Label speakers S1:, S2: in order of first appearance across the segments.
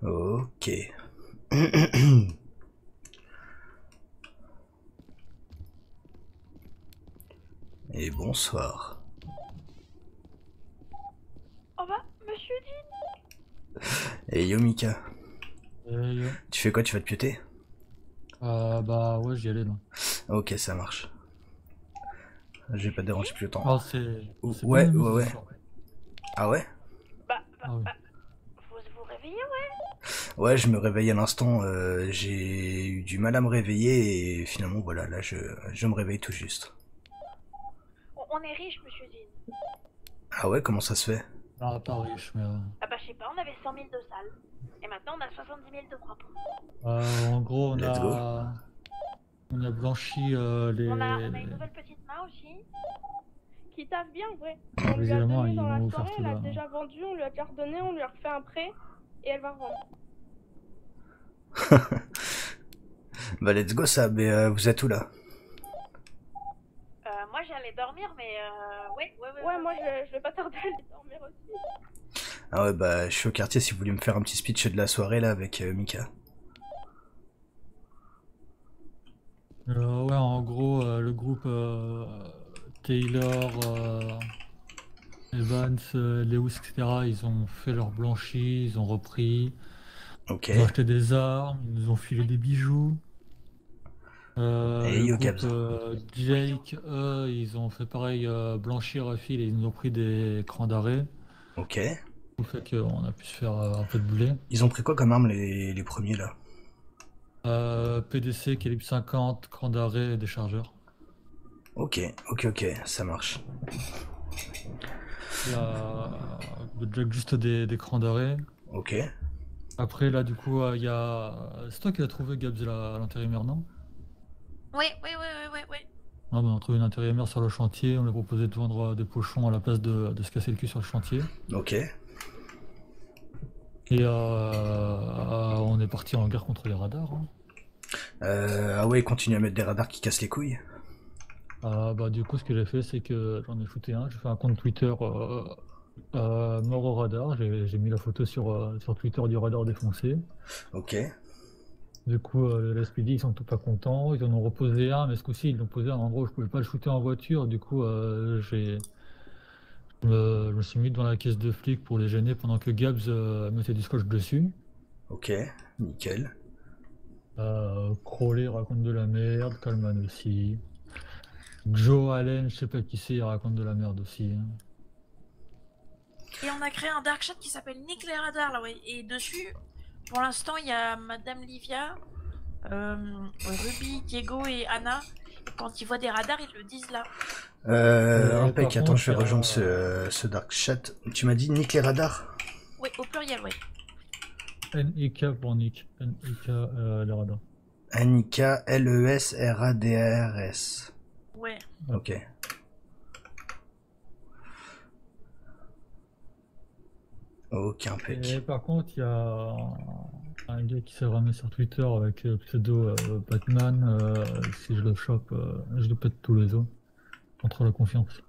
S1: Ok. Et bonsoir.
S2: Au revoir, monsieur dit.
S1: Et yo Mika,
S3: Yo.
S1: tu fais quoi? Tu vas te pioter?
S3: Bah ouais, j'y allais là.
S1: Ok, ça marche. Je vais pas te déranger plus longtemps.
S3: Oh, c'est pas
S1: Ouais,
S3: une
S1: ouais,
S3: amie
S1: ouais.
S3: ce soir.
S1: Ah ouais?
S3: Ah oui.
S2: Vous vous réveillez, ouais?
S1: Ouais, je me réveille à l'instant. J'ai eu du mal à me réveiller et finalement, voilà, là, je me réveille tout juste.
S2: On est riche, monsieur Dean.
S1: Ah ouais, comment ça se fait?
S3: Ah, pas riche, mais
S2: Ah bah je sais pas, on avait 100 000 de salles. Et maintenant on a 70 000 de propres.
S3: en gros,
S1: Let's go.
S3: on a blanchi les.
S2: On a une nouvelle petite main aussi.
S4: Qui taffe bien, en vrai.
S3: Les
S4: On lui a
S3: éléments,
S4: donné
S3: ils
S4: dans
S3: vont
S4: la
S3: vous faire
S4: soirée,
S3: tout
S4: elle a
S3: là.
S4: déjà vendu, on lui a déjà redonné, on lui a refait un prêt et elle va revendre.
S1: Bah let's go ça, mais vous êtes où là?
S2: Moi j'allais dormir, mais ouais.
S4: Ouais, moi je vais pas tarder à aller dormir aussi.
S1: Ah ouais, bah je suis au quartier si vous voulez me faire un petit speech de la soirée là avec Mika.
S3: Ouais, en gros, le groupe Taylor, Evans, Lewis, etc., ils ont fait leur blanchi, ils ont repris,
S1: Ok.
S3: ils ont acheté des armes, ils nous ont filé des bijoux.
S1: Et
S3: Le
S1: yo
S3: groupe
S1: Gabs.
S3: Jake, eux, ils ont fait pareil, blanchir refil et ils nous ont pris des crans d'arrêt.
S1: Ok.
S3: Au fait qu'on a pu se faire un peu de blé.
S1: Ils ont pris quoi comme arme les premiers là?
S3: PDC, calibre 50, cran d'arrêt et des chargeurs.
S1: Ok, ça marche.
S3: Il y a juste des crans d'arrêt.
S1: Ok.
S3: Après, là, du coup, il y a. C'est toi qui l'as trouvé, Gabs, à l'intérimaire, non?
S2: Oui.
S3: Ah, bah, on a trouvé une intérimaire sur le chantier. On lui a proposé de vendre des pochons à la place de se casser le cul sur le chantier.
S1: Ok.
S3: Et on est parti en guerre contre les radars. Hein.
S1: Ah ouais, continue à mettre des radars qui cassent les couilles.
S3: Bah, du coup, ce que j'ai fait, c'est que j'en ai shooté un. J'ai fait un compte Twitter mort au radar. J'ai mis la photo sur Twitter du radar défoncé.
S1: Ok.
S3: Du coup, les SPD, ils sont tout pas contents. Ils en ont reposé un, mais ce coup-ci, ils l'ont posé à un endroit où je pouvais pas le shooter en voiture. Du coup, je me suis mis devant la caisse de flic pour les gêner pendant que Gabs mettait du scotch dessus.
S1: Ok. Nickel.
S3: Crowley raconte de la merde, Coleman aussi. Joe Allen, je sais pas qui c'est, il raconte de la merde aussi. Hein.
S2: Et on a créé un dark chat qui s'appelle Nick les radars là, ouais. Et dessus, pour l'instant, il y a Madame Livia, Ruby, Diego et Anna. Et quand ils voient des radars, ils le disent là.
S1: Impec,
S3: par
S1: attends,
S3: contre,
S1: je vais
S3: il y a-
S1: rejoindre ce dark chat. Tu m'as dit nique les radars?
S2: Oui, au pluriel, ouais.
S3: NIK pour Nick. NIK, les radars.
S1: Annika, Lesradars.
S2: Ouais.
S1: Ok. Ok, impec.
S3: Et par contre, il y a un gars qui s'est ramené sur Twitter avec le pseudo Batman. Si je le chope, je le pète tous les os. Contre la confiance.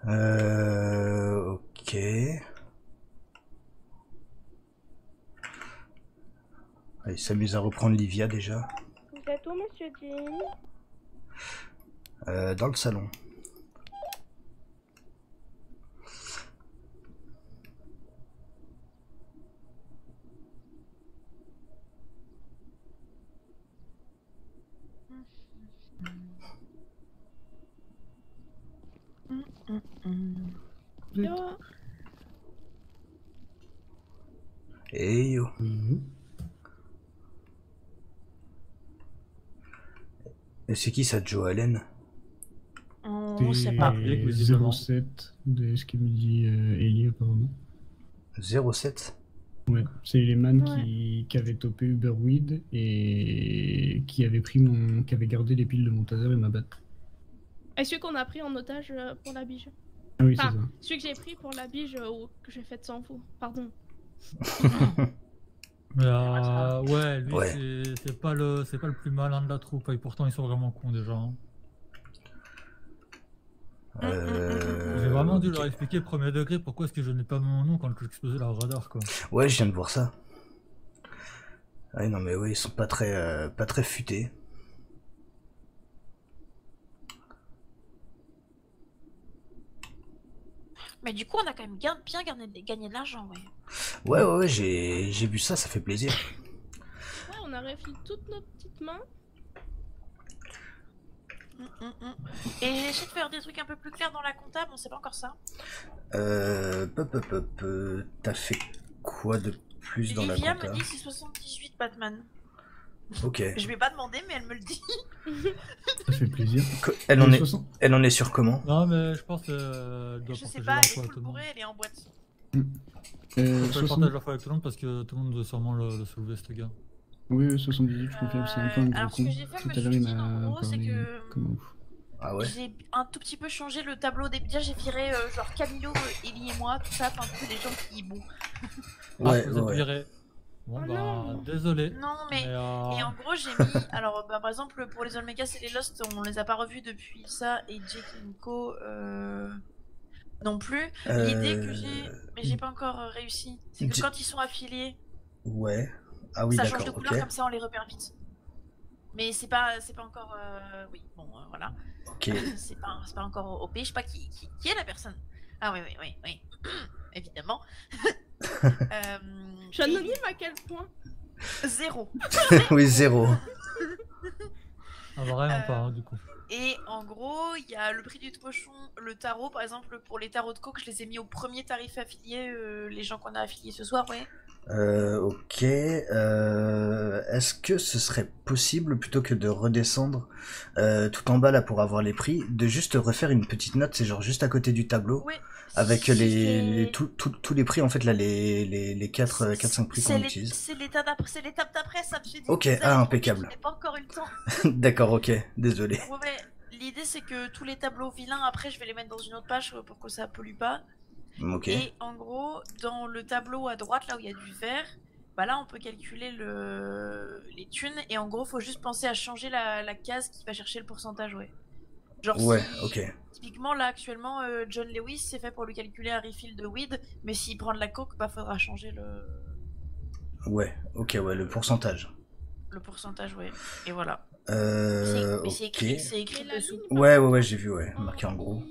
S1: Ok. Il s'amuse à reprendre Livia déjà.
S4: Vous êtes où, monsieur Dean?
S1: Dans le salon.
S4: Yo.
S1: Hey yo. Et c'est qui ça, Joe Allen?
S2: On sait pas.
S3: Et
S5: 07 de ce qu'il me dit Ellie apparemment.
S1: 07?
S5: Ouais, c'est les man
S4: Ouais.
S5: qui avaient topé Uberweed et qui avait gardé les piles de mon taser et ma batte.
S4: Et celui qu'on a pris en otage pour la bige.
S5: Ah oui, c'est
S4: Enfin,
S5: ça.
S4: celui que j'ai pris pour la bige que j'ai faite sans vous. Pardon.
S3: Mais ouais, lui,
S1: Ouais.
S3: c'est pas le plus malin de la troupe. Et pourtant, ils sont vraiment cons déjà. Hein. J'ai vraiment dû
S1: ok.
S3: leur expliquer premier degré pourquoi est-ce que je n'ai pas mon nom quand j'explosais leur radar, quoi.
S1: Ouais, je viens de voir ça. Ouais, non mais oui, ils sont pas très futés.
S2: Mais du coup, on a quand même bien gagné de l'argent, ouais.
S1: Ouais, j'ai vu ça, ça fait plaisir.
S4: Ouais, on a réfléchi toutes nos petites mains.
S2: Et j'essaie de faire des trucs un peu plus clairs dans la compta, bon, c'est pas encore ça.
S1: T'as fait quoi de plus dans la
S2: Livia
S1: compta?
S2: me dit c'est 78 Batman.
S1: Ok.
S2: Je vais pas demander, mais elle me le dit.
S5: Ça fait plaisir.
S1: Elle en est,
S5: 60.
S1: elle en est sur comment?
S3: Non, mais je pense qu'elle doit
S2: Je sais
S3: partager
S2: pas, elle
S3: l'info
S2: est
S3: avec
S2: full
S3: tout le monde.
S2: bourrée, elle est en boîte.
S3: Elle
S5: 60.
S3: partage l'info avec tout le monde parce que tout le monde doit sûrement le soulever, ce gars.
S5: Oui, 78, je confirme, c'est un peu un gros
S2: Alors, ce
S5: con.
S2: que j'ai fait,
S5: Tout
S2: me
S5: à l'heure,
S2: suis
S5: il
S2: dit, en
S5: m'a
S2: gros, c'est
S5: parlé
S2: que-
S5: comme un ouf.
S1: Ah ouais?
S2: J'ai un tout petit peu changé le tableau des. Déjà, j'ai viré genre Camilo, Ellie et moi, tout ça, enfin, tous les gens qui. Bon.
S1: Ouais,
S3: Vous êtes
S1: ouais.
S3: viré. Bon,
S4: Oh
S3: bah,
S4: non.
S3: désolé.
S2: Non, mais. Et
S3: euh,
S2: en gros, j'ai mis. Alors, bah, par exemple, pour les Olmegas et les Lost, on les a pas revus depuis ça, et Jake et Nico non plus. L'idée que j'ai. Mais j'ai pas encore réussi. C'est que
S1: J-
S2: quand ils sont affiliés,
S1: Ouais. Ah oui,
S2: ça change de
S1: d'accord,
S2: couleur,
S1: ok.
S2: comme ça on les repère vite. Mais c'est pas encore. Oui, bon, voilà.
S1: Ok.
S2: C'est pas encore OP. Je sais pas qui est la personne. Ah oui. Évidemment.
S4: Je suis anonyme à quel point?
S2: 0.
S1: Oui, 0.
S3: Ah, vraiment pas, hein, du coup.
S2: Et en gros, il y a le prix du pochon, le tarot, par exemple, pour les tarots de coke, je les ai mis au premier tarif affilié, les gens qu'on a affiliés ce soir, ouais.
S1: Ok. Est-ce que ce serait possible, plutôt que de redescendre tout en bas là pour avoir les prix, de juste refaire une petite note, c'est genre juste à côté du tableau,
S2: Ouais.
S1: avec
S2: Si,
S1: tous les prix en fait là, les 4-5 prix qu'on utilise.
S2: C'est l'étape d'après, ça me fait
S1: Ok, impeccable.
S2: Je n'ai pas encore eu le temps.
S1: D'accord, ok, désolé.
S2: Ouais, l'idée c'est que tous les tableaux vilains, après, je vais les mettre dans une autre page pour que ça pollue pas.
S1: Ok.
S2: Et en gros, dans le tableau à droite, là où il y a du vert, bah là on peut calculer les thunes. Et en gros, faut juste penser à changer la case qui va chercher le pourcentage, ouais. Genre
S1: Ouais,
S2: si,
S1: ok.
S2: typiquement là actuellement, John Lewis, c'est fait pour lui calculer un refill de weed. Mais s'il prend de la coke, bah faudra changer
S1: Ouais, ok, ouais, le pourcentage.
S2: le pourcentage, ouais. Et voilà. Mais c'est
S1: Ok.
S2: écrit
S4: Et la
S2: dessous.
S4: ligne,
S1: Ouais, j'ai vu, ouais, marqué en gros.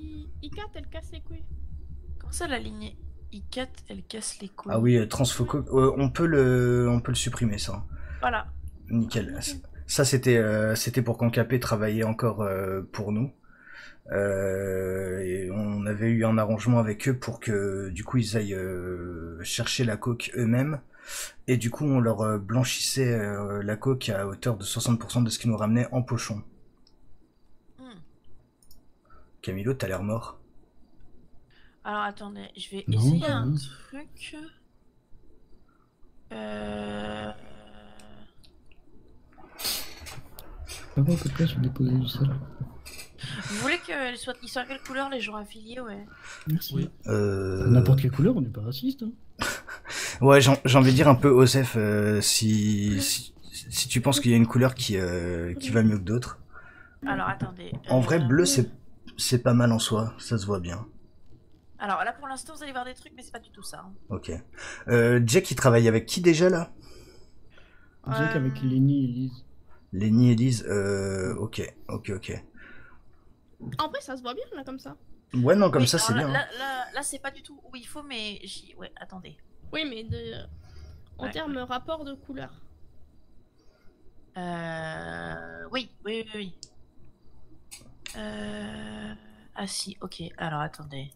S4: I4, elle casse les couilles.
S2: Comment ça, la ligne I4, elle casse les couilles?
S1: Ah oui, transfoco, on peut le supprimer ça.
S2: Voilà.
S1: Nickel.
S4: Nickel.
S1: Ça c'était pour qu'Ancapé travaillait encore pour nous. Et on avait eu un arrangement avec eux pour que du coup ils aillent chercher la coke eux-mêmes. Et du coup on leur blanchissait la coke à hauteur de 60% de ce qu'ils nous ramenaient en pochon. Camilo, t'as l'air mort.
S2: Alors attendez, je vais
S5: Non,
S2: essayer
S5: ça
S2: un
S5: va.
S2: truc.
S5: Ça va, peut-être je vais déposer du sel.
S2: Vous voulez qu'ils soient à quelle couleur les gens affiliés, ouais?
S5: Merci.
S3: Oui.
S5: N'importe quelle couleur, on n'est pas raciste. Hein.
S1: Ouais, j'ai envie de dire un peu Osef, si tu penses qu'il y a une couleur qui va mieux que d'autres.
S2: Alors attendez.
S1: En vrai, bleu c'est pas mal en soi, ça se voit bien.
S2: Alors là pour l'instant vous allez voir des trucs, mais c'est pas du tout ça. Hein.
S1: Ok. Jack il travaille avec qui déjà là?
S5: Jack avec Lenny et Lise.
S1: Lenny et Lise, ok.
S4: En vrai, ça se voit bien là comme ça.
S1: Ouais, non, comme
S2: Oui,
S1: ça c'est
S2: alors
S1: bien.
S2: Là c'est pas du tout où il faut, mais ouais, attendez.
S4: Oui, mais en
S2: Ouais.
S4: termes rapport de couleur.
S2: Oui. Ah si, ok. Alors attendez.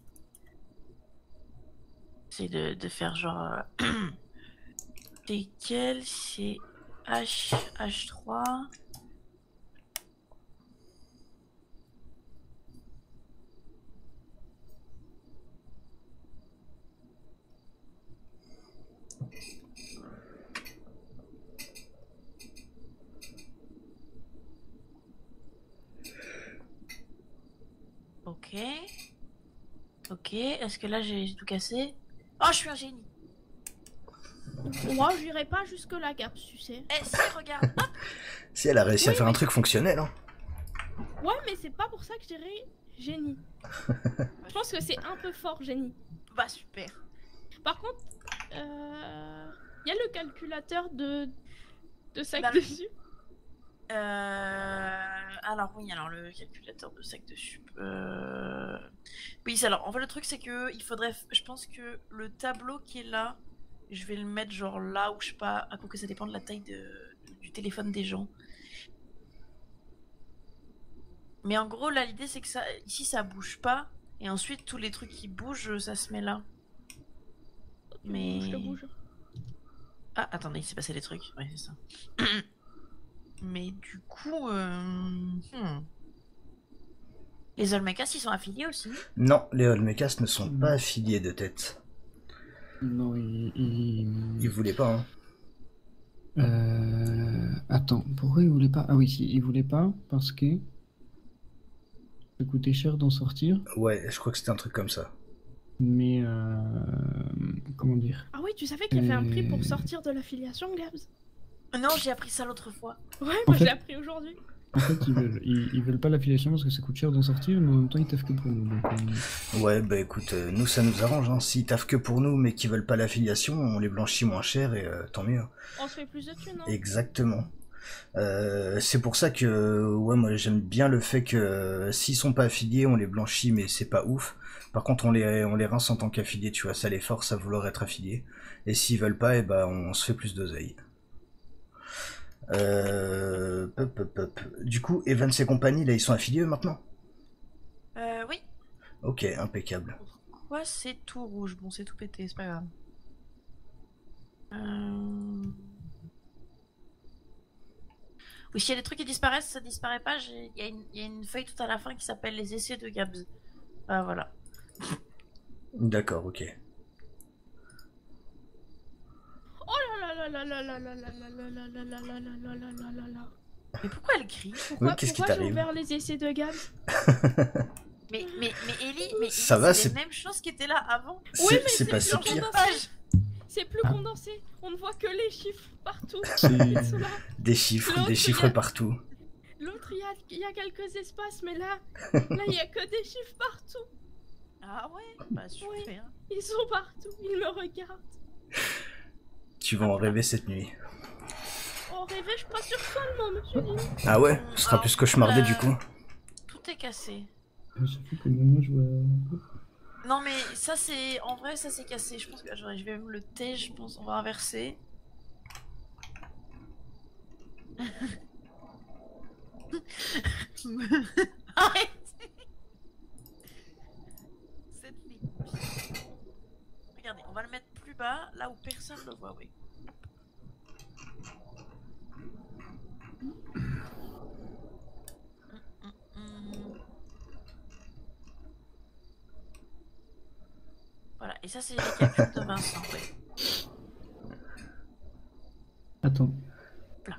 S2: C'est de faire genre. C'est quel? C'est H3. Ok. Ok, est-ce que là j'ai tout cassé? Oh, je suis un génie!
S4: Moi, j'irai pas jusque là, Gap, tu sais.
S2: Eh, si, regarde! Hop.
S1: Si elle a réussi à
S4: Oui,
S1: faire un
S4: mais-
S1: truc fonctionnel, hein.
S4: Ouais, mais c'est pas pour ça que je dirais génie. Je pense que c'est un peu fort, génie.
S2: Bah, super!
S4: Par contre, il y a le calculateur de de sacs
S2: Bah,
S4: dessus.
S2: Alors oui, alors le calculateur de sac de sup. Oui, alors en fait le truc c'est que il faudrait, je pense que le tableau qui est là, je vais le mettre genre là ou je sais pas, à quoi que ça dépend de la taille du téléphone des gens. Mais en gros là l'idée c'est que ça, ici ça bouge pas et ensuite tous les trucs qui bougent ça se met là. Mais
S4: Je bouge.
S2: ah attendez, il s'est passé des trucs, ouais c'est ça. Mais du coup, les Olmekas, ils sont affiliés aussi.
S1: Non, les Olmekas ne sont pas affiliés de tête.
S5: Non,
S1: Ils voulaient pas, hein.
S5: Attends, pourquoi ils voulaient pas? Ah oui, si, ils voulaient pas parce que ça coûtait cher d'en sortir,
S1: Ouais, je crois que c'était un truc comme ça.
S5: mais comment dire?
S4: Ah oui, tu savais qu'il y avait un prix pour sortir de l'affiliation, Gabs?
S2: Non, j'ai appris ça l'autre fois.
S4: Ouais,
S5: En
S4: moi je
S5: fait-
S4: l'ai appris aujourd'hui.
S5: En fait, ils veulent pas l'affiliation parce que ça coûte cher d'en sortir, mais en même temps, ils taffent que pour nous. Donc,
S1: Ouais, bah écoute, nous ça nous arrange, hein. S'ils taffent que pour nous mais qu'ils veulent pas l'affiliation, on les blanchit moins cher et tant mieux.
S4: On se fait plus de thunes, non?
S1: Exactement. C'est pour ça que ouais, moi j'aime bien le fait que s'ils sont pas affiliés, on les blanchit mais c'est pas ouf. Par contre, on les rince en tant qu'affiliés, tu vois, ça les force à vouloir être affiliés. Et s'ils veulent pas, et ben on se fait plus d'oseille. Du coup, Evans et compagnie, là ils sont affiliés eux, maintenant?
S2: Oui.
S1: Ok, impeccable.
S2: Pourquoi c'est tout rouge? Bon, c'est tout pété, c'est pas grave. Oui, s'il y a des trucs qui disparaissent, ça disparaît pas. Il y a une feuille tout à la fin qui s'appelle les essais de Gabs. Ah, voilà.
S1: D'accord, ok.
S4: Oh là là là là là là là là là là là là là là là là là là.
S2: Mais pourquoi elle crie?
S4: Pourquoi,
S1: qu'est-ce qui
S4: pourquoi j'ai
S1: t'arrive?
S4: ouvert les essais de Gabs?
S2: Mais Ellie, mais
S1: Ça va,
S2: c'est
S1: c'est-
S2: la même chose qui était là avant.
S4: Oui, mais
S1: C'est pas
S4: c'est
S1: si
S4: plus
S1: pire.
S4: condensé. C'est plus
S5: Ah.
S4: condensé. On ne voit que les chiffres partout.
S5: C'est-
S4: Ils sont là.
S1: Des chiffres
S4: L'autre, il y a-
S1: partout.
S4: L'autre, il y a quelques espaces, mais là, il y a que des chiffres partout.
S2: Ah ouais? Bah super.
S4: Ils sont partout. Ils me regardent.
S1: Tu vas en rêver cette nuit.
S4: Oh, rêver, je crois sur toi, le monsieur Dino.
S1: Ah ouais? Ce sera
S2: Alors,
S1: plus cauchemardé
S2: la-
S1: du coup.
S2: Tout est cassé.
S5: Surtout que moi, je vois.
S2: Non mais ça c'est... En vrai ça c'est cassé. Je pense que je vais même le thé, je pense. On va inverser. Arrête. Cette ligne. Regardez, on va le mettre plus bas, là où personne ne le voit, oui. Voilà, et ça c'est les calculs de Vincent, ouais.
S5: Attends.
S2: Là.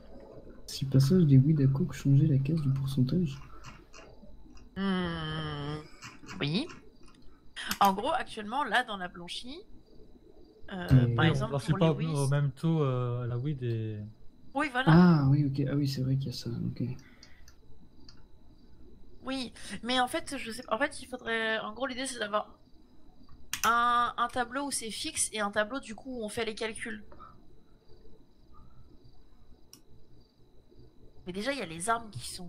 S5: Si le passage des weed à coke changeait la caisse du pourcentage?
S2: Oui. En gros, actuellement, là, dans la blanchie, par
S5: Oui,
S2: exemple,
S3: Alors, je suis
S2: pour
S3: pas
S2: les
S3: au
S2: Wiz...
S3: même taux à la weed et.
S2: Oui, voilà.
S5: Ah oui, ok. Ah oui, c'est vrai qu'il y a ça. Ok.
S2: Oui, mais en fait, je sais... En fait, il faudrait... En gros, l'idée, c'est d'avoir un tableau où c'est fixe et un tableau, du coup, où on fait les calculs. Mais déjà, il y a les armes qui sont...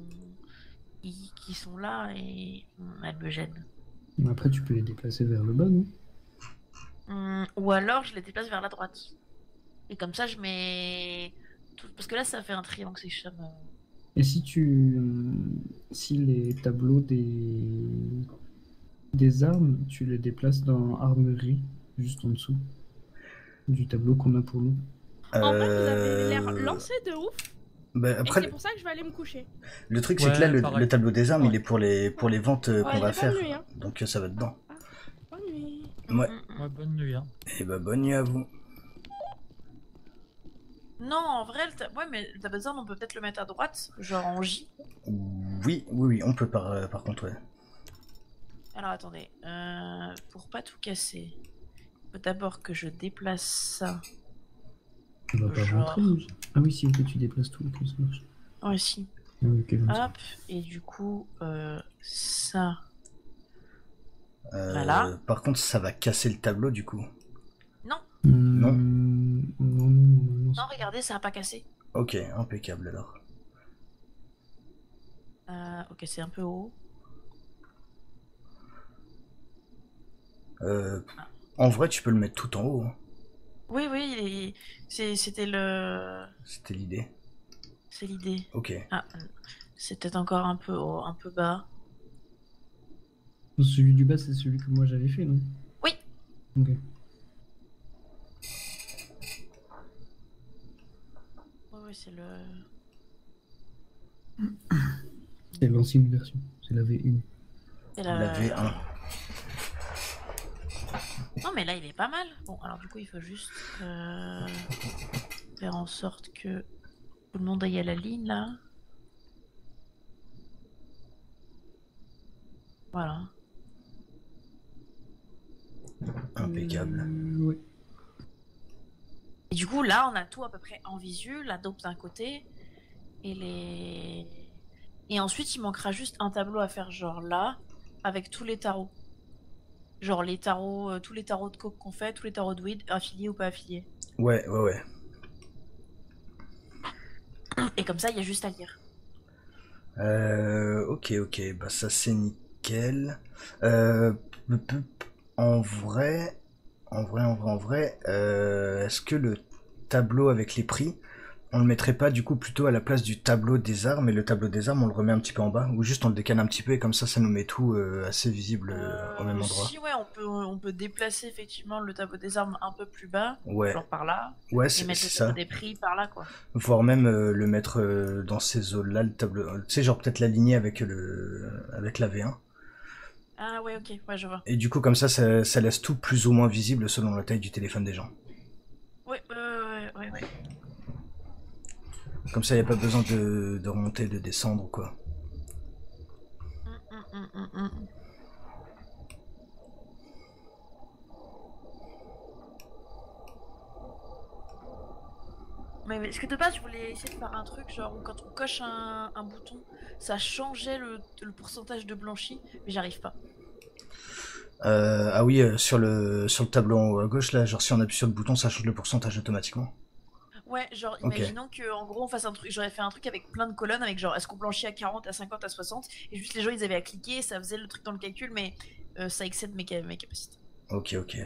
S2: qui sont là et elles me gênent.
S5: Mais après, tu peux les déplacer vers le bas, non?
S2: Ou alors, je les déplace vers la droite. Et comme ça, je mets... Parce que là, ça fait un triangle, c'est chum.
S5: Et si si les tableaux des armes, tu les déplaces dans armerie, juste en dessous du tableau qu'on a pour nous.
S4: En fait, vous avez l'air lancé de ouf.
S1: Bah,
S4: Et
S1: après,
S4: c'est pour ça que je vais aller me coucher.
S1: le truc c'est
S3: Ouais,
S1: que là,
S3: pareil.
S1: le tableau des armes,
S3: Ouais.
S1: il est pour les ventes qu'on va
S4: bonne
S1: faire.
S4: nuit, hein.
S1: Donc ça va dedans.
S4: Bonne nuit.
S1: Ouais.
S3: Ouais, bonne nuit, hein.
S1: Et bah bonne nuit à vous.
S2: Non, en vrai, ouais, mais le tableau d'armes, on peut peut-être le mettre à droite, genre en J.
S1: Oui, on peut par contre, ouais.
S2: Alors attendez, pour pas tout casser, il faut d'abord que je déplace ça.
S5: Ça va pas
S2: Genre.
S5: rentrer. Ah oui, si, ok, tu déplaces tout, ok, ça marche.
S2: Oh, ici.
S5: Ah oui, ok, comme ça.
S2: Hop, et du coup, ça.
S1: Euh,
S2: Voilà.
S1: Par contre, ça va casser le tableau du coup.
S2: Non,
S5: Non. Non, non,
S2: non, regardez, ça a pas cassé.
S1: Ok, impeccable alors.
S2: Ok, c'est un peu haut.
S1: En vrai, tu peux le mettre tout en haut. Hein.
S2: Oui, oui, c'était le...
S1: C'était l'idée.
S2: C'est l'idée.
S1: Ok.
S2: Ah, c'est peut-être encore un peu haut, un peu bas.
S5: Celui du bas, c'est celui que moi j'avais fait, non?
S2: Oui.
S5: Ok.
S2: Oui, c'est le...
S5: C'est l'ancienne version, c'est la V1.
S2: C'est
S1: La V1.
S2: Non, mais là, il est pas mal. Bon, alors du coup, il faut juste faire en sorte que tout le monde aille à la ligne, là. Voilà.
S1: Impeccable.
S5: Ouais.
S2: Et du coup, là, on a tout à peu près en visu, la dope d'un côté, et les... Et ensuite, il manquera juste un tableau à faire, genre là, avec tous les tarots. Genre les tarots, tous les tarots de coke qu'on fait, tous les tarots de weed, affiliés ou pas affiliés.
S1: Ouais, ouais, ouais.
S2: Et comme ça, il y a juste à lire.
S1: Ok, ok, bah ça c'est nickel. En vrai, est-ce que le tableau avec les prix, on le mettrait pas du coup plutôt à la place du tableau des armes, et le tableau des armes on le remet un petit peu en bas, ou juste on le décale un petit peu et comme ça nous met tout assez visible au même endroit.
S2: Si, ouais, on peut déplacer effectivement le tableau des armes un peu plus bas,
S1: Ouais,
S2: genre par là,
S1: ouais,
S2: et
S1: c'est
S2: mettre le
S1: ça.
S2: tableau des prix par là, quoi.
S1: Voire même le mettre dans ces zones-là, le tableau. Tu sais, genre peut-être l'aligner avec avec la V1.
S2: Ah ouais, ok, ouais, je vois.
S1: Et du coup, comme ça laisse tout plus ou moins visible selon la taille du téléphone des gens.
S2: Ouais.
S1: Comme ça, il n'y a pas besoin de remonter, de descendre ou quoi.
S2: Mm. Mais est-ce que de base, je voulais essayer de faire un truc, genre où quand on coche un bouton, ça changeait le pourcentage de blanchi, mais j'arrive pas.
S1: Ah oui, sur le tableau en haut à gauche, là, genre si on appuie sur le bouton, ça change le pourcentage automatiquement.
S2: Ouais, genre,
S1: Ok.
S2: imaginons qu'en gros, on fasse un truc, j'aurais fait un truc avec plein de colonnes, avec genre, est-ce qu'on blanchit à 40, à 50, à 60, et juste les gens, ils avaient à cliquer, ça faisait le truc dans le calcul, mais ça excède mes capacités.
S1: Ok, ok.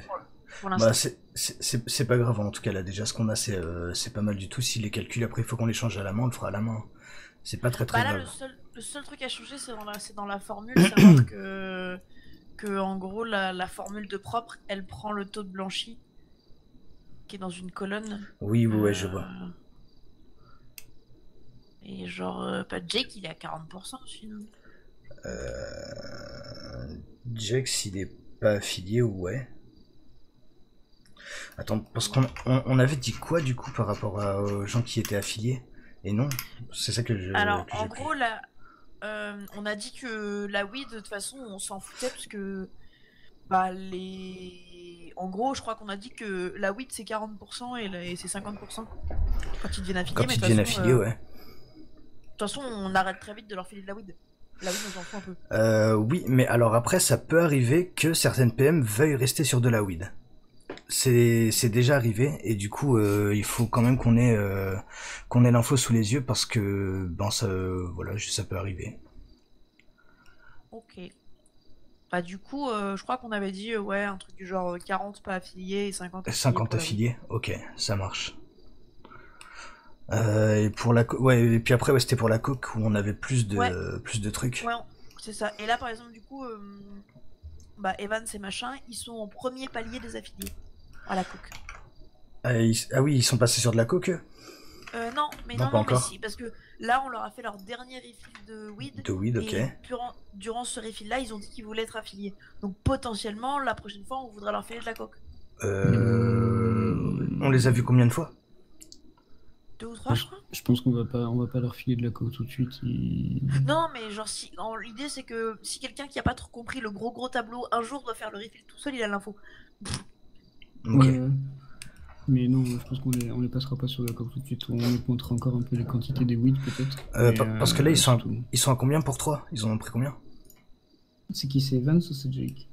S2: Pour l'instant.
S1: Bah, c'est pas grave, en tout cas, là, déjà, ce qu'on a, c'est pas mal du tout. Si les calculs, après, il faut qu'on les change à la main, on le fera à la main. C'est pas très
S2: Bah là,
S1: grave.
S2: le seul truc à changer, c'est dans la formule, savoir que en gros, la formule de propre, elle prend le taux de blanchi qui est dans une colonne.
S1: Oui, ouais, je vois.
S2: Et genre, Jake, il est à 40% sinon.
S1: Jack, s'il est pas affilié, ouais. Attends, parce qu'on avait dit quoi du coup par rapport aux gens qui étaient affiliés? Et non, c'est ça que je.
S2: Alors,
S1: que
S2: en
S1: j'ai
S2: gros,
S1: pris.
S2: là, on a dit que la weed, de toute façon, on s'en foutait parce que, bah, en gros, je crois qu'on a dit que la weed c'est 40% et c'est 50% quand ils deviennent affiliés.
S1: Quand
S2: Mais
S1: ils
S2: de toute
S1: deviennent
S2: façon,
S1: affiliés, ouais.
S2: de toute façon, on arrête très vite de leur filer de la weed. La weed, on s'en fout un peu.
S1: Oui, mais alors après, ça peut arriver que certaines PM veuillent rester sur de la weed. C'est déjà arrivé et du coup, il faut quand même qu'on ait l'info sous les yeux parce que, ben, voilà, ça peut arriver.
S2: Ok. Bah, du coup, je crois qu'on avait dit, ouais, un truc du genre 40 pas affiliés et 50 affiliés.
S1: 50
S2: pour la weed.
S1: affiliés, ok, ça marche. Et pour ouais, et puis après, ouais, c'était pour la coke où on avait plus de trucs.
S2: Ouais, c'est ça. Et là, par exemple, du coup, bah, Evans et machin, ils sont en premier palier des affiliés à la coke.
S1: Ah, ah oui, ils sont passés sur de la coke eux.
S2: Non, mais
S1: Non,
S2: non,
S1: pas
S2: non, mais
S1: encore.
S2: si, parce que là, on leur a fait leur dernier refill de weed.
S1: De weed, ok.
S2: Et durant ce refill-là, ils ont dit qu'ils voulaient être affiliés. Donc potentiellement, la prochaine fois, on voudrait leur filer de la coke.
S1: On les a vus combien de fois?
S2: 2 ou 3, je crois.
S5: Je pense qu'on va pas leur filer de la coke tout de suite.
S2: Non, mais genre, l'idée, c'est que si quelqu'un qui a pas trop compris le gros tableau, un jour doit faire le refill tout seul, il a l'info.
S1: Ok.
S5: Ouais. Mais non, je pense qu'on les passera pas sur la coke tout de suite. On montrera encore un peu les quantités des weed peut-être.
S1: Parce que là, ils
S5: surtout.
S1: sont à combien pour 3? Ils en ont pris combien?
S5: C'est qui, c'est Evans ou c'est Jake?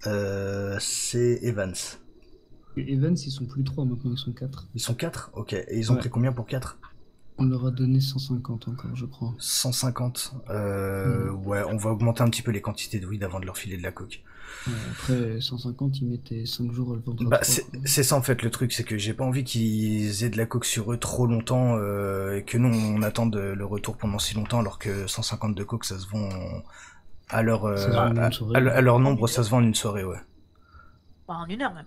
S1: C'est Evans.
S5: Et Evans, ils sont plus 3 maintenant, ils sont 4.
S1: Ils sont 4? Ok. Et ils ont
S5: Ouais.
S1: pris combien pour 4?
S5: On leur a donné 150 encore, je crois.
S1: 150. Ouais, on va augmenter un petit peu les quantités de weed avant de leur filer de la coke.
S5: Après, 150, ils mettaient 5 jours à le vendre.
S1: Bah, c'est ça en fait le truc, c'est que j'ai pas envie qu'ils aient de la coke sur eux trop longtemps et que nous on attende le retour pendant si longtemps alors que 150 de coke ça se vend à leur, à leur nombre, ça se vend en une soirée, ouais.
S2: Bah, en 1 heure même.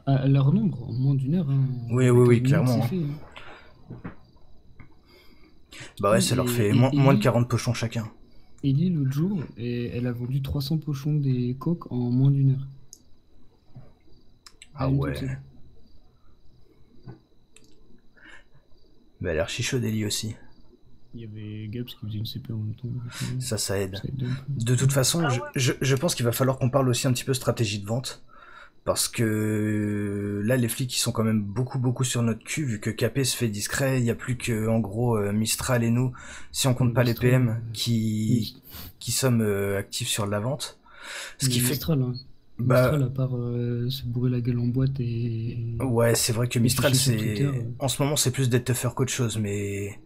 S5: À leur nombre, en moins d'1 heure. Hein.
S1: Oui, clairement.
S5: Fait, hein.
S1: Bah ouais, ça leur fait moins de 40 pochons chacun.
S5: Ellie, l'autre jour, elle a vendu 300 pochons des coques en moins d'1 heure.
S1: Ah ouais. Mais elle a l'air chichot d'Ellie aussi.
S5: Il y avait Gabs qui faisait une CP en même temps.
S1: Ça aide. De toute façon, je pense qu'il va falloir qu'on parle aussi un petit peu stratégie de vente. Parce que là, les flics, ils sont quand même beaucoup sur notre cul, vu que KP se fait discret, il n'y a plus que, en gros, Mistral et nous, si on compte pas les PM, qui sommes actifs sur la vente. Ce qui fait
S5: Mistral, hein. Mistral, à part se bourrer la gueule en boîte et...
S1: Ouais, c'est vrai que Mistral, en ce moment, c'est plus d'être tougher qu'autre chose, mais...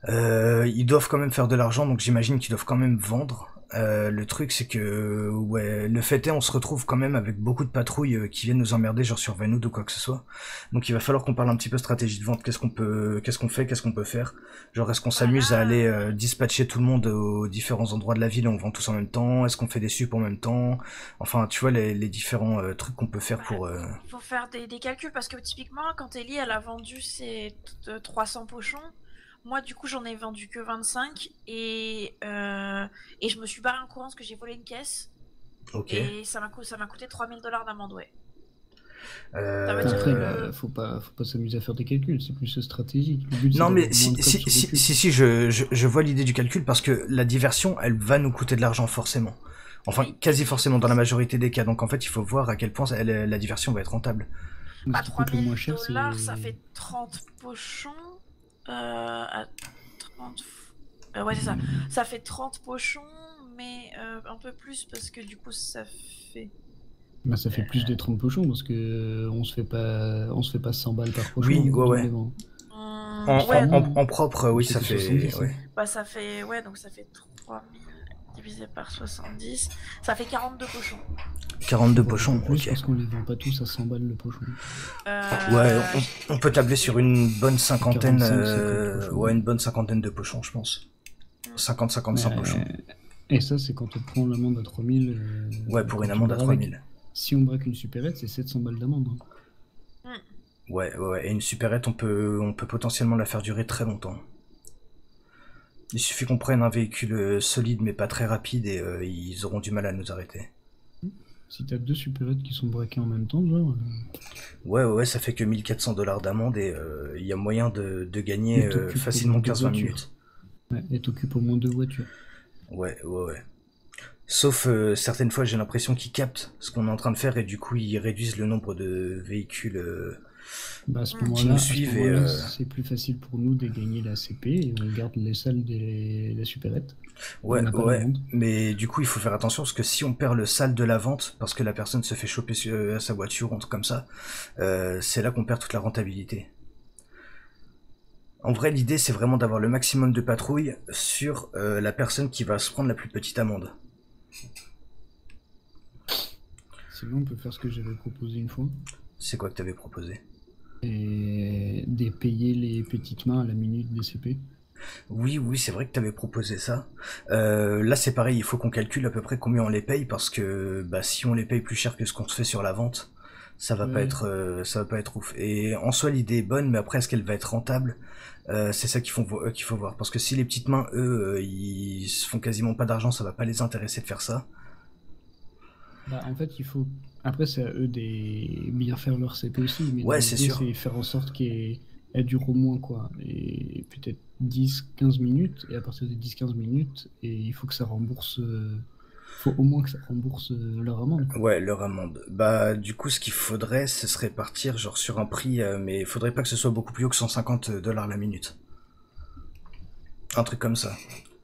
S1: ils doivent quand même faire de l'argent, donc j'imagine qu'ils doivent quand même vendre. Le truc c'est que ouais, le fait est on se retrouve quand même avec beaucoup de patrouilles qui viennent nous emmerder genre sur Venoud ou quoi que ce soit. Donc il va falloir qu'on parle un petit peu stratégie de vente, qu'est-ce qu'on fait, qu'est-ce qu'on peut faire. Genre est-ce qu'on s'amuse à aller dispatcher tout le monde aux différents endroits de la ville et on vend tous en même temps, est-ce qu'on fait des supes en même temps, enfin tu vois les différents trucs qu'on peut faire pour...
S2: Il faut faire des calculs parce que typiquement quand Ellie elle a vendu ses 300 pochons, moi, du coup, j'en ai vendu que 25 et je me suis barré en courant parce que j'ai volé une caisse.
S1: Ok.
S2: Et ça m'a coûté $3000 d'amende, ouais.
S5: Après, là, faut pas s'amuser à faire des calculs, c'est plus stratégique. Le but,
S1: non, mais si, je vois l'idée du calcul parce que la diversion, elle va nous coûter de l'argent forcément. Enfin, oui. Quasi forcément dans la majorité des cas. Donc en fait, il faut voir à quel point la diversion va être rentable.
S2: Bah, $3000, ça fait 30 pochons. À 30... ouais, c'est ça. Ça fait 30 pochons, mais un peu plus parce que du coup, ça fait...
S5: Bah, ça fait plus des 30 pochons parce que on se fait pas 100 balles par pochon.
S1: Oui, ouais. En propre, oui, ça fait...
S5: 70,
S1: ouais.
S2: Bah, ça fait... Ouais, donc ça fait 3000 divisé par 70. Ça fait 42 pochons.
S1: 42 pochons,
S5: plus
S1: ok.
S5: Parce qu'on les vend pas tous à 100 balles le pochon.
S1: Ouais, on peut tabler sur une bonne cinquantaine,
S5: 45,
S1: ouais, une bonne cinquantaine de pochons, je pense. 50-55 pochons. Et
S5: ça, c'est quand on prend l'amende à 3000.
S1: Ouais, pour une amende à 3000.
S5: Si on braque une supérette, c'est 700 balles d'amende.
S1: Ouais, et une supérette, on peut potentiellement la faire durer très longtemps. Il suffit qu'on prenne un véhicule solide mais pas très rapide et ils auront du mal à nous arrêter.
S5: Si t'as 2 supérettes qui sont braquées en même temps, genre...
S1: Ouais, ça fait que $1400 d'amende et il y a moyen de gagner facilement 15-20 minutes.
S5: Ouais, et t'occupes au moins 2 voitures.
S1: Ouais. Sauf certaines fois, j'ai l'impression qu'ils captent ce qu'on est en train de faire et du coup, ils réduisent le nombre de véhicules
S5: à ce
S1: qui nous suivent. Et
S5: c'est plus facile pour nous de gagner la CP et on garde les salles de la supérette.
S1: Ouais, mais du coup, il faut faire attention parce que si on perd le sale de la vente parce que la personne se fait choper à sa voiture ou un truc comme ça, c'est là qu'on perd toute la rentabilité. En vrai, l'idée, c'est vraiment d'avoir le maximum de patrouilles sur la personne qui va se prendre la plus petite amende.
S5: Sinon, on peut faire ce que j'avais proposé une fois.
S1: C'est quoi que t'avais proposé?
S5: Et de payer les petites mains à la minute des CP.
S1: Oui, c'est vrai que t'avais proposé ça. Là, c'est pareil, il faut qu'on calcule à peu près combien on les paye parce que si on les paye plus cher que ce qu'on se fait sur la vente, ça va pas être ouf. Et en soi, l'idée est bonne, mais après, est-ce qu'elle va être rentable? C'est ça qu'il faut voir. Parce que si les petites mains, eux, ils se font quasiment pas d'argent, ça va pas les intéresser de faire ça.
S5: En fait, il faut... Après, c'est à eux de bien faire leur CP aussi. Mais
S1: ouais, c'est sûr.
S5: C'est faire en sorte qu'elle dure au moins, quoi. Et peut-être 10-15 minutes. Et à partir des 10-15 minutes, et il faut que ça rembourse... faut au moins que ça rembourse leur amende.
S1: Ouais, leur amende. Du coup, ce qu'il faudrait, ce serait partir genre sur un prix, mais il faudrait pas que ce soit beaucoup plus haut que $150 la minute. Un truc comme ça.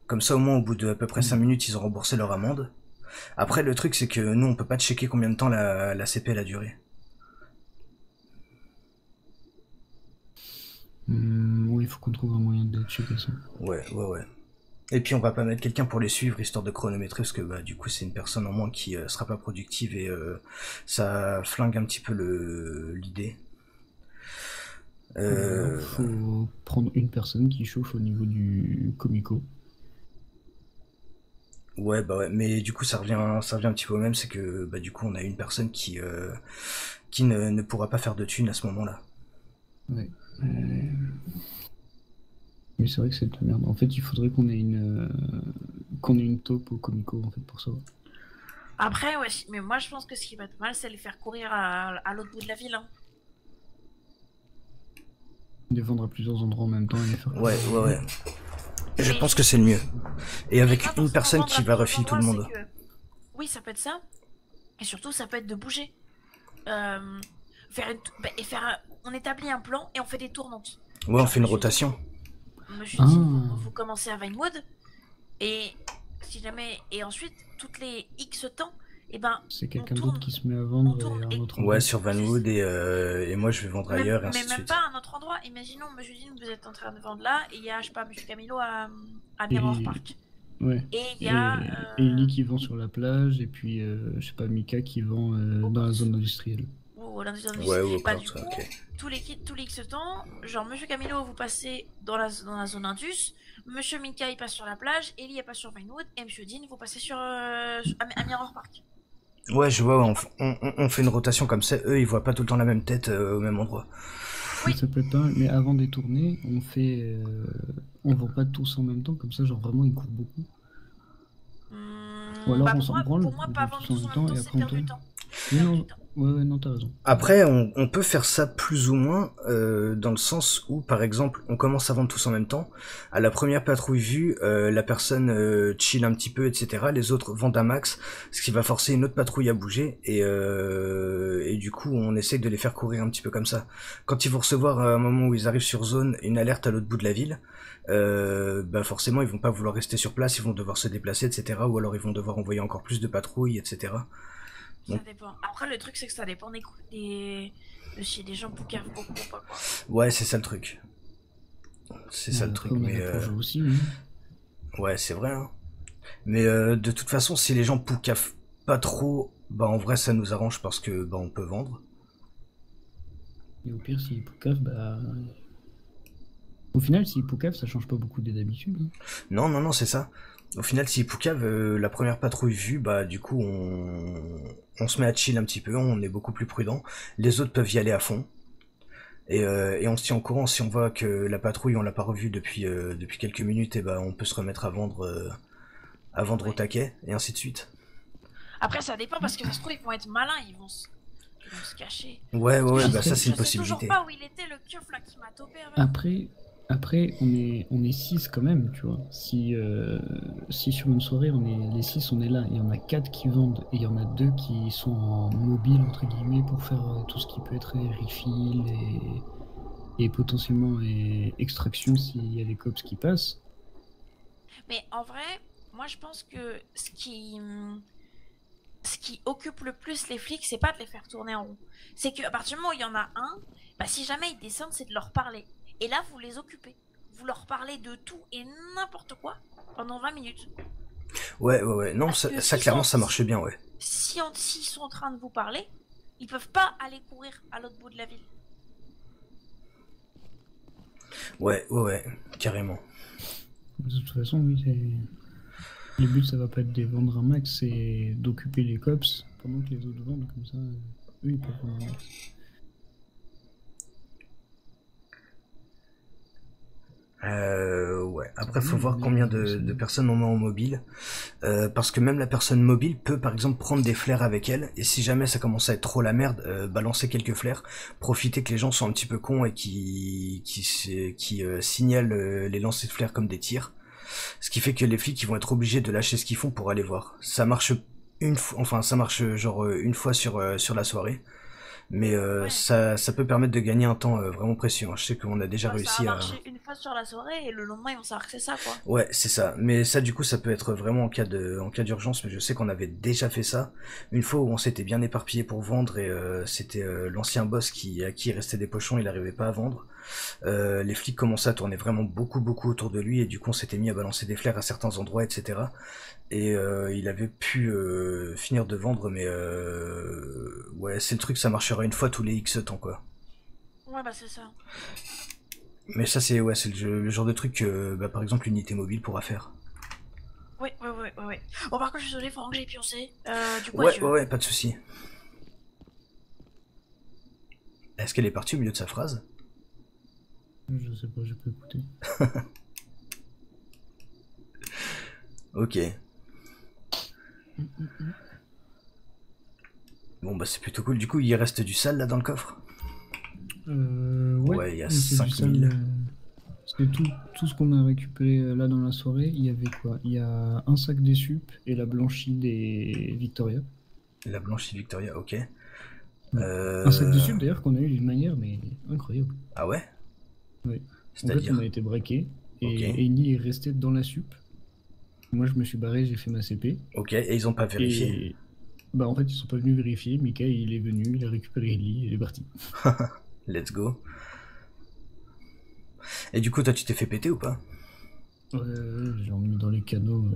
S1: Comme ça, au moins, au bout de à peu près 5 minutes, ils ont remboursé leur amende. Après, le truc, c'est que nous, on peut pas checker combien de temps la CP elle a duré.
S5: Oui, faut qu'on trouve un moyen de checker ça.
S1: Ouais. Et puis on va pas mettre quelqu'un pour les suivre histoire de chronométrer parce que bah du coup c'est une personne en moins qui sera pas productive et ça flingue un petit peu l'idée.
S5: Faut prendre une personne qui chauffe au niveau du comico.
S1: Ouais, mais du coup ça revient un petit peu au même, c'est que bah du coup on a une personne qui ne pourra pas faire de thunes à ce moment-là.
S5: Ouais. Mais c'est vrai que c'est de la merde. En fait, il faudrait qu'on ait une taupe au comico en fait pour ça.
S2: Après, ouais, mais moi je pense que ce qui va être mal, c'est les faire courir à l'autre bout de la ville. Hein.
S5: Les vendre à plusieurs endroits en même temps et les faire.
S1: Ouais. Je pense que c'est le mieux. Et avec une personne qui va refiler tout le monde.
S2: Oui, ça peut être ça. Et surtout, ça peut être de bouger. On établit un plan et on fait des tournantes.
S1: Ouais, on fait une rotation.
S2: Monsieur dit, vous commencez à Vinewood et si jamais ensuite toutes les X temps, et ben
S5: c'est quelqu'un d'autre qui se met à vendre et un autre endroit.
S1: Ouais, sur Vinewood et moi je vais vendre ailleurs et ainsi de suite.
S2: Mais même pas à un autre endroit. Imaginons, monsieur Dean, vous êtes en train de vendre là et il y a, je sais pas, monsieur Camilo à Mirror Park.
S5: Ouais.
S2: Et il y a
S5: Ellie qui vend sur la plage et puis je sais pas, Mika qui vend dans la zone industrielle.
S1: Ouais,
S2: bah, du coup, tous les X temps, genre monsieur Camilo vous passez dans la zone Indus, monsieur Mika il passe sur la plage, Ellie elle passe sur Vinewood et monsieur Dean vous passez sur à Mirror Park.
S1: Ouais, je vois, on fait une rotation comme ça, eux ils voient pas tout le temps la même tête au même endroit.
S2: Oui.
S5: Ça peut être pas, mais avant des tournées, on vend pas tous en même temps, comme ça genre vraiment ils courent beaucoup. Ou alors on s'en branle,
S2: pour moi pas vendre tous en même temps, c'est perdre du temps.
S5: Ouais, non, t'as raison.
S1: Après, on peut faire ça plus ou moins, dans le sens où, par exemple, on commence à vendre tous en même temps. À la première patrouille vue, la personne chill un petit peu, etc. Les autres vendent un max, ce qui va forcer une autre patrouille à bouger. Et du coup, on essaie de les faire courir un petit peu comme ça. Quand ils vont recevoir, à un moment où ils arrivent sur zone, une alerte à l'autre bout de la ville, bah forcément, ils vont pas vouloir rester sur place, ils vont devoir se déplacer, etc. Ou alors ils vont devoir envoyer encore plus de patrouilles, etc.
S2: Ça dépend. Après, le truc, c'est que ça dépend de si les gens poucavent beaucoup ou pas, quoi.
S1: Ouais, c'est ça le truc. C'est ça le truc, mais...
S5: aussi, oui.
S1: Ouais, c'est vrai, hein. Mais de toute façon, si les gens poucavent pas trop, bah en vrai, ça nous arrange parce que bah on peut vendre.
S5: Et au pire, s'ils poucavent, bah... Au final, s'ils poucavent, ça change pas beaucoup des d'habitude. Hein.
S1: Non, c'est ça. Au final, si poucave, la première patrouille vue, bah du coup, on se met à chill un petit peu, on est beaucoup plus prudent. Les autres peuvent y aller à fond. Et on se tient au courant. Si on voit que la patrouille, on l'a pas revue depuis quelques minutes, et bah on peut se remettre à vendre au taquet, et ainsi de suite.
S2: Après, ça dépend, parce que ça se trouve, ils vont être malins, ils vont se cacher.
S1: Ouais, bah ça c'est une possibilité.
S2: Je sais toujours pas où il était, le keuf là qui m'a topé avec.
S5: Après, on est 6 quand même, tu vois. Si sur une soirée, les 6, on est là, il y en a 4 qui vendent, et il y en a 2 qui sont en mobile, entre guillemets, pour faire tout ce qui peut être refill et potentiellement extraction s'il y a des cops qui passent.
S2: Mais en vrai, moi je pense que ce qui occupe le plus les flics, c'est pas de les faire tourner en rond. C'est qu'à partir du moment où il y en a un, bah si jamais ils descendent, c'est de leur parler. Et là, vous les occupez. Vous leur parlez de tout et n'importe quoi pendant 20 minutes.
S1: Ouais. Non, ça clairement, ça marche bien, ouais.
S2: S'ils sont en train de vous parler, ils peuvent pas aller courir à l'autre bout de la ville.
S1: Ouais, carrément.
S5: De toute façon, oui, le but, ça va pas être de vendre un max, c'est d'occuper les cops pendant que les autres vendent, comme ça, eux, ils peuvent vendre un max.
S1: Ouais. Après, faut voir combien de personnes on met en mobile, parce que même la personne mobile peut, par exemple, prendre des flares avec elle, et si jamais ça commence à être trop la merde, balancer quelques flares, profiter que les gens sont un petit peu cons et qui signalent les lancers de flares comme des tirs, ce qui fait que les flics ils vont être obligés de lâcher ce qu'ils font pour aller voir. Ça marche une fois sur la soirée. Mais ça peut permettre de gagner un temps vraiment précieux. Hein. Je sais qu'on a déjà réussi
S2: ça a
S1: à...
S2: marché une fois fasse sur la soirée et le lendemain ils vont savoir que c'est ça quoi.
S1: Ouais, c'est ça. Mais ça, du coup, ça peut être vraiment en cas d'urgence. Mais je sais qu'on avait déjà fait ça une fois où on s'était bien éparpillé pour vendre et c'était l'ancien boss à qui il restait des pochons, il n'arrivait pas à vendre. Les flics commençaient à tourner vraiment beaucoup autour de lui et du coup, on s'était mis à balancer des flares à certains endroits, etc. Et il avait pu finir de vendre, mais ouais, c'est le truc, ça marchera une fois tous les X temps, quoi.
S2: Ouais, bah c'est ça.
S1: Mais ça, c'est ouais, c'est le genre de truc que, bah, par exemple, l'unité mobile pourra faire.
S2: Ouais. Bon, par contre, je suis désolé, faut que j'aille pioncer. Du coup,
S1: Ouais, pas de souci. Est-ce qu'elle est partie au milieu de sa phrase?
S5: Je sais pas, je peux écouter.
S1: Ok. Bon, bah, c'est plutôt cool. Du coup, il reste du sale là dans le coffre? Ouais, il y a 5000.
S5: Parce que tout ce qu'on a récupéré là dans la soirée, il y avait quoi? Il y a un sac des sup et la blanchie des Victoria.
S1: La blanchie Victoria, ok.
S5: Un sac de sup d'ailleurs qu'on a eu d'une manière mais incroyable.
S1: Ah ouais?
S5: Oui. En fait,
S1: C'est-à-dire?
S5: on a été braqué et
S1: Ok.
S5: Ellie est restée dans la sup. Moi, je me suis barré, j'ai fait ma CP.
S1: Ok, et ils ont pas vérifié?
S5: Et bah en fait, ils sont pas venus vérifier. Mika, il est venu, il a récupéré Ellie et il est parti.
S1: Let's go. Et du coup, toi, tu t'es fait péter ou pas?
S5: J'ai emmené dans les canaux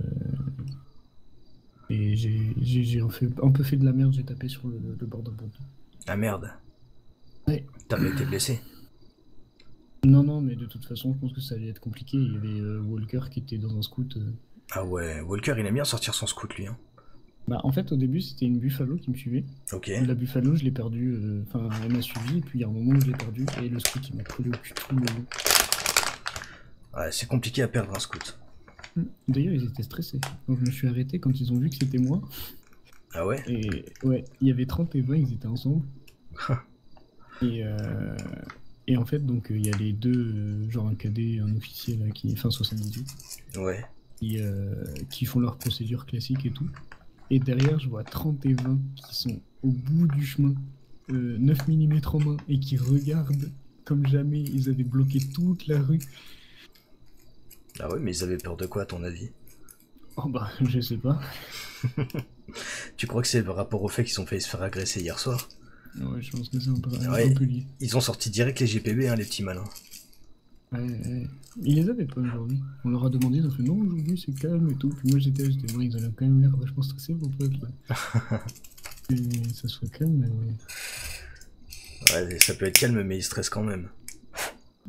S5: et j'ai un peu fait de la merde. J'ai tapé sur le bord d'un ponton.
S1: Ah merde.
S5: Ouais.
S1: T'as pas été blessé?
S5: Non, mais de toute façon, je pense que ça allait être compliqué. Il y avait Walker qui était dans un scout.
S1: Ah ouais, Walker, il aime bien sortir son scout, lui. Hein.
S5: Bah, en fait, au début, c'était une Buffalo qui me suivait.
S1: Ok.
S5: La Buffalo, je l'ai perdue. Enfin, elle m'a suivi, et puis il y a un moment où je l'ai perdue, et le scout, il m'a collé au cul tout le long.
S1: Ouais, c'est compliqué à perdre un scout.
S5: D'ailleurs, ils étaient stressés. Quand je me suis arrêté, quand ils ont vu que c'était moi.
S1: Ah ouais?
S5: Et ouais, il y avait 30 et 20, ils étaient ensemble. Et en fait, donc, il y a les deux, genre un cadet et un officier, là, enfin 78,
S1: Ouais.
S5: qui font leur procédure classique et tout. Et derrière, je vois 30 et 20 qui sont au bout du chemin, 9 mm en main, et qui regardent comme jamais. Ils avaient bloqué toute la rue.
S1: Ah ouais, mais ils avaient peur de quoi, à ton avis?
S5: Oh bah, je sais pas.
S1: Tu crois que c'est par rapport au fait qu'ils ont failli se faire agresser hier soir?
S5: Ouais, je pense que c'est un peu lié.
S1: Ils ont sorti direct les GPB, hein, les petits malins.
S5: Ouais. Ils les avaient pas aujourd'hui. On leur a demandé, ils ont fait non, aujourd'hui c'est calme et tout. Puis moi j'étais bon, ils avaient quand même l'air vachement stressés pour pas là. Et ça soit calme.
S1: Ouais, ça peut être calme, mais ils stressent quand même.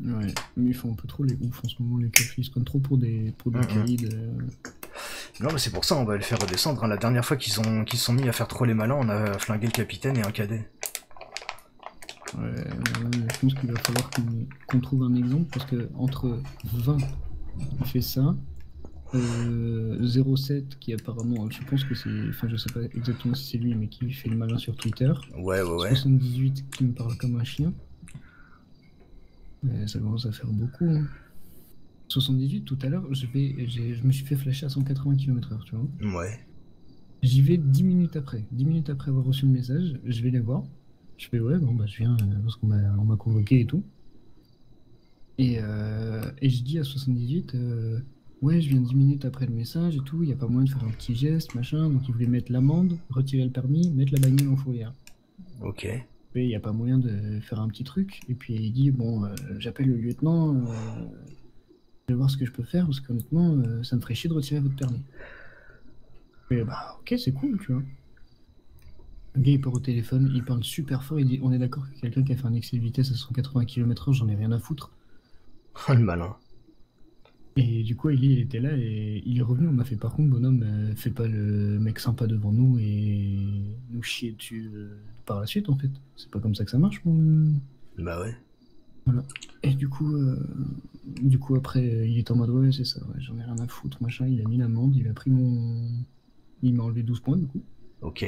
S5: Ouais, mais ils font un peu trop les ouf en ce moment, les cafés, ils se prennent trop pour des caïds.
S1: Non, mais c'est pour ça, on va le faire redescendre. Hein. La dernière fois qu'ils se sont mis à faire trop les malins, on a flingué le capitaine et un cadet.
S5: Ouais, je pense qu'il va falloir qu'on trouve un exemple, parce que entre 20, il fait ça, 07 qui apparemment, je pense que c'est, enfin je sais pas exactement si c'est lui, mais qui fait le malin sur Twitter.
S1: Ouais.
S5: 78 qui me parle comme un chien. Ça commence à faire beaucoup. Hein. 78 tout à l'heure, je me suis fait flasher à 180 km/h, tu vois.
S1: Ouais.
S5: J'y vais 10 minutes après. 10 minutes après avoir reçu le message, je vais les voir. Je fais ouais, bon bah je viens parce qu'on m'a convoqué et tout. Et je dis à 78, ouais, je viens 10 minutes après le message et tout, il n'y a pas moyen de faire un petit geste, machin. Donc il voulait mettre l'amende, retirer le permis, mettre la bagnole en fourrière.
S1: Ok.
S5: Mais il n'y a pas moyen de faire un petit truc. Et puis il dit, bon, j'appelle le lieutenant, je vais voir ce que je peux faire, parce qu'honnêtement, ça me ferait chier de retirer votre permis. Et bah ok, c'est cool, tu vois. Le gars il part au téléphone, il parle super fort, il dit, on est d'accord que quelqu'un qui a fait un excès de vitesse à 180 km/h, j'en ai rien à foutre.
S1: Oh le malin.
S5: Et du coup, il était là et il est revenu. On m'a fait par contre, bonhomme, fais pas le mec sympa devant nous et nous chier dessus par la suite en fait. C'est pas comme ça que ça marche.
S1: Bah ouais.
S5: Voilà. Et du coup après, il est en mode ouais, c'est ça, ouais, j'en ai rien à foutre, machin. Il a mis l'amende, il a pris il m'a enlevé 12 points du coup.
S1: Ok.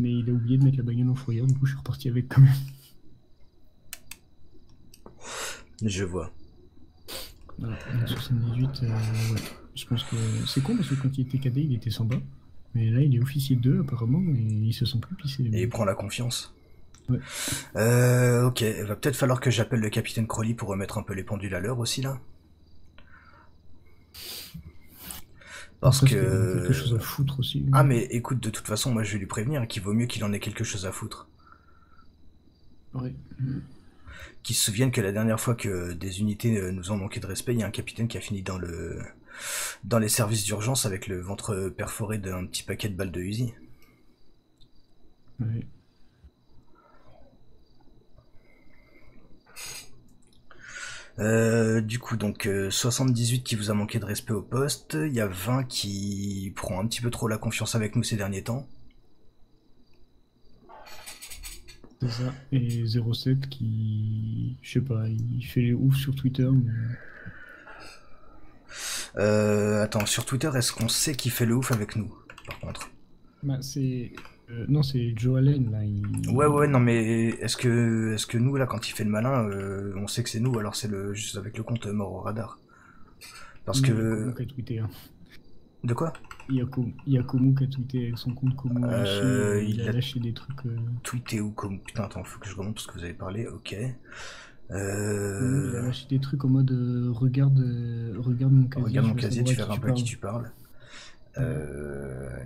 S5: Mais il a oublié de mettre la bagnole en fourrière, du coup je suis reparti avec quand même.
S1: Je vois.
S5: Voilà, 78, ouais. Je pense que c'est con parce que quand il était cadet, il était sympa. Mais là, il est officier 2 apparemment et il se sent plus pissé.
S1: Et il prend la confiance.
S5: Ouais.
S1: Ok, il va peut-être falloir que j'appelle le capitaine Crowley pour remettre un peu les pendules à l'heure aussi là. Parce
S5: Parce qu'il en a
S1: que...
S5: quelque chose à foutre aussi.
S1: Ah mais écoute, de toute façon, moi je vais lui prévenir qu'il vaut mieux qu'il en ait quelque chose à foutre.
S5: Ouais.
S1: Qu'il se souvienne que la dernière fois que des unités nous ont manqué de respect, il y a un capitaine qui a fini dans les services d'urgence avec le ventre perforé d'un petit paquet de balles de Uzi.
S5: Ouais.
S1: Du coup, donc 78 qui vous a manqué de respect au poste, il y a 20 qui prend un petit peu trop la confiance avec nous ces derniers temps.
S5: C'est ça. Et 07 qui, je sais pas, il fait les oufs sur Twitter. Mais...
S1: Attends, sur Twitter, est-ce qu'on sait qui fait le ouf avec nous, par contre?
S5: Bah, c'est... non, c'est Joe Allen, là.
S1: Ouais, non, mais est-ce que nous, là, quand il fait le malin, on sait que c'est nous, alors c'est juste avec le compte mort au radar? Parce
S5: Non,
S1: que...
S5: il y a Komu qui a tweeté, hein.
S1: De quoi?
S5: Il y a Komu qui a tweeté avec son compte Komu Hachi, il
S1: il
S5: a
S1: a
S5: lâché des trucs...
S1: tweeté ou comme... Putain, attends, faut que je remonte parce que vous avez parlé, ok.
S5: Il a lâché des trucs en mode regarde mon casier,
S1: Regarde mon
S5: je veux
S1: casier, tu
S5: savoir
S1: verras un peu à qui tu parles.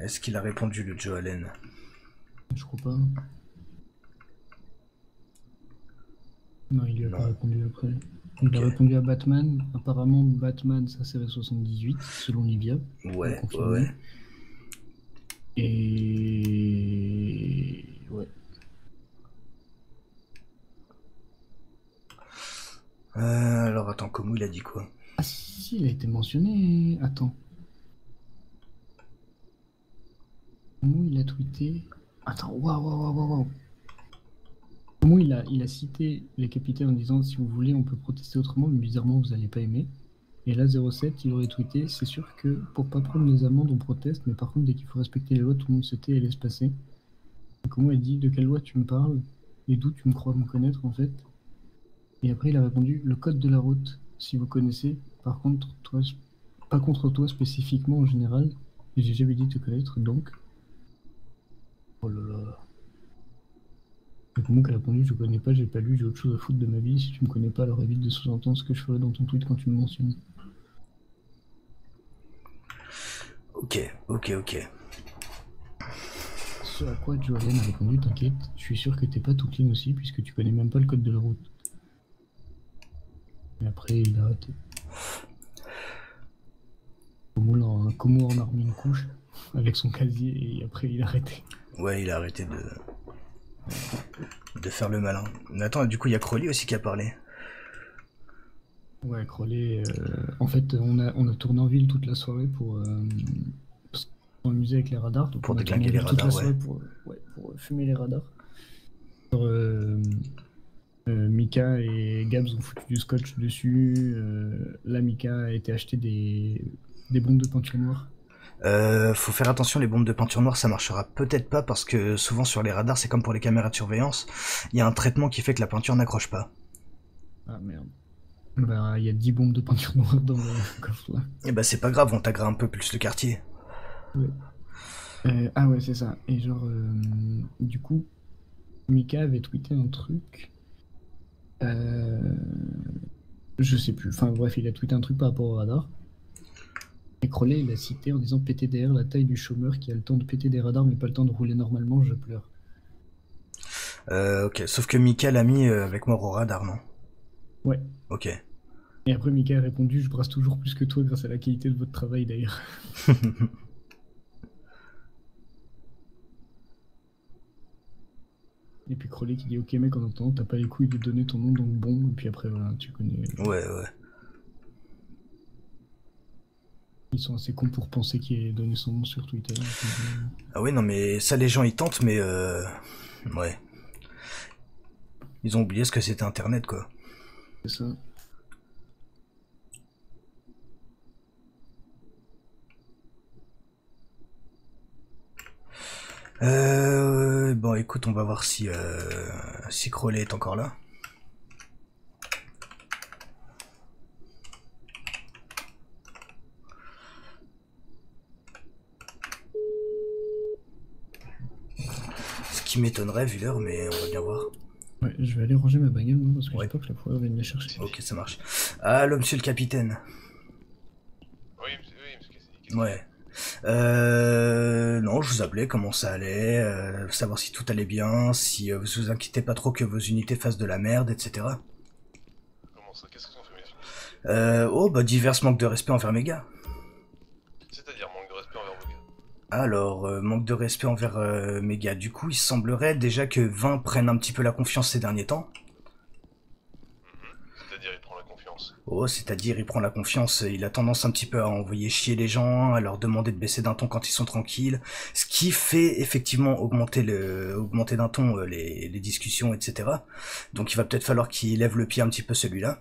S1: Est-ce qu'il a répondu, le Joe Allen?
S5: Je crois pas. Non, il lui a
S1: Non.
S5: pas répondu après. Il a
S1: Ok.
S5: répondu à Batman. Apparemment, Batman, ça c'est la 78, selon Livia.
S1: Ouais,
S5: Confirmé.
S1: ouais.
S5: Et... ouais.
S1: Alors attends, Komu il a dit quoi?
S5: Ah si, il a été mentionné. Attends. Comment il a tweeté? Attends, waouh. Comment il a cité les capitaines en disant si vous voulez on peut protester autrement, mais bizarrement vous allez pas aimer. Et là 07 il aurait tweeté c'est sûr que pour pas prendre les amendes on proteste, mais par contre dès qu'il faut respecter les lois tout le monde se tait et laisse passer. Et comment il dit de quelle loi tu me parles et d'où tu me crois me connaître en fait. Et après il a répondu le code de la route si vous connaissez, par contre toi pas contre toi spécifiquement en général, et j'ai jamais dit te connaître donc. Oh là là. Et comment qu'elle a répondu je connais pas, j'ai pas lu, j'ai autre chose à foutre de ma vie, si tu me connais pas alors évite de sous-entendre ce que je ferais dans ton tweet quand tu me mentionnes.
S1: Ok.
S5: Ce à quoi Joe Allen a répondu t'inquiète, je suis sûr que t'es pas tout clean aussi puisque tu connais même pas le code de la route. Et après il a arrêté. Komu en a remis une couche avec son casier et après il a arrêté.
S1: Ouais, il a arrêté de faire le malin. Mais attends, du coup il y a Crowley aussi qui a parlé.
S5: Ouais, Crowley, en fait on a tourné en ville toute la soirée pour s'amuser avec les radars. Donc
S1: Pour
S5: on a
S1: déglinguer
S5: tourné en
S1: les
S5: ville toute la
S1: radars, ouais.
S5: soirée pour fumer les radars. Alors, Mika et Gabs ont foutu du scotch dessus. Là, Mika a été acheter des bombes de peinture noire.
S1: Faut faire attention, les bombes de peinture noire ça marchera peut-être pas parce que souvent sur les radars c'est comme pour les caméras de surveillance, il y a un traitement qui fait que la peinture n'accroche pas.
S5: Ah merde. Bah, il y a 10 bombes de peinture noire dans le coffre là.
S1: Et bah c'est pas grave, on taguera un peu plus le quartier.
S5: Ouais. Ah ouais, c'est ça. Et genre, du coup, Mika avait tweeté un truc. Je sais plus. Enfin bref, il a tweeté un truc par rapport au radar. Et Crowley, il a cité en disant PTDR, la taille du chômeur qui a le temps de péter des radars mais pas le temps de rouler normalement, je pleure.
S1: Ok, sauf que Mika l'a mis avec mort au radar, non?
S5: Ouais.
S1: Ok.
S5: Et après, Mika a répondu je brasse toujours plus que toi grâce à la qualité de votre travail d'ailleurs. Et puis Crowley qui dit ok mec, en entendant, t'as pas les couilles de donner ton nom donc bon, et puis après voilà, tu connais.
S1: Ouais.
S5: Ils sont assez cons pour penser qu'il ait donné son nom sur Twitter.
S1: Ah ouais, non mais ça les gens ils tentent, mais ouais. Ils ont oublié ce que c'était Internet quoi.
S5: C'est ça.
S1: Bon écoute, on va voir si Crowley est encore là. Ce qui m'étonnerait vu l'heure, mais on va bien voir.
S5: Ouais, je vais aller ranger ma bagnole moi, parce que
S1: Ouais.
S5: j'ai peur que la fourrière vienne la chercher.
S1: Ok, ça marche. Allô, monsieur le capitaine.
S6: Oui, monsieur, qu'est-ce que
S1: Ouais. Non, je vous appelais, comment ça allait, savoir si tout allait bien, si vous vous inquiétez pas trop que vos unités fassent de la merde, etc.
S6: Comment ça? Qu'est-ce qu'ils ont fait, mes filles?
S1: Oh, bah divers manques de respect envers mes gars.
S6: C'est-à-dire manque de respect envers vos gars?
S1: Alors, manque de respect envers mes gars. Du coup, il semblerait déjà que 20 prennent un petit peu la confiance ces derniers temps.
S6: C'est-à-dire il prend la confiance.
S1: Oh, c'est-à-dire, il prend la confiance, il a tendance un petit peu à envoyer chier les gens, à leur demander de baisser d'un ton quand ils sont tranquilles, ce qui fait effectivement augmenter d'un ton les discussions, etc. Donc il va peut-être falloir qu'il lève le pied un petit peu celui-là.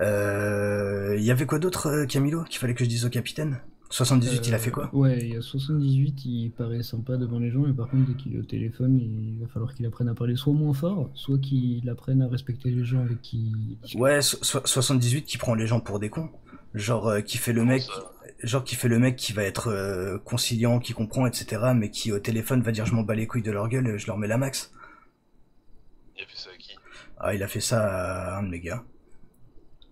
S1: Il y avait quoi d'autre, Camilo, qu'il fallait que je dise au capitaine? 78, il a fait quoi?
S5: Ouais, il y a 78, il paraît sympa devant les gens, mais par contre, dès qu'il est au téléphone, il va falloir qu'il apprenne à parler soit moins fort, soit qu'il apprenne à respecter les gens avec qui il discute.
S1: Ouais, 78 qui prend les gens pour des cons. Genre, qui fait le
S6: Comment
S1: mec...
S6: ça?
S1: Genre qui fait le mec qui va être conciliant, qui comprend, etc. Mais qui au téléphone va dire je m'en bats les couilles de leur gueule, je leur mets la max.
S6: Il a fait ça à qui?
S1: Ah, il a fait ça à un de mes gars.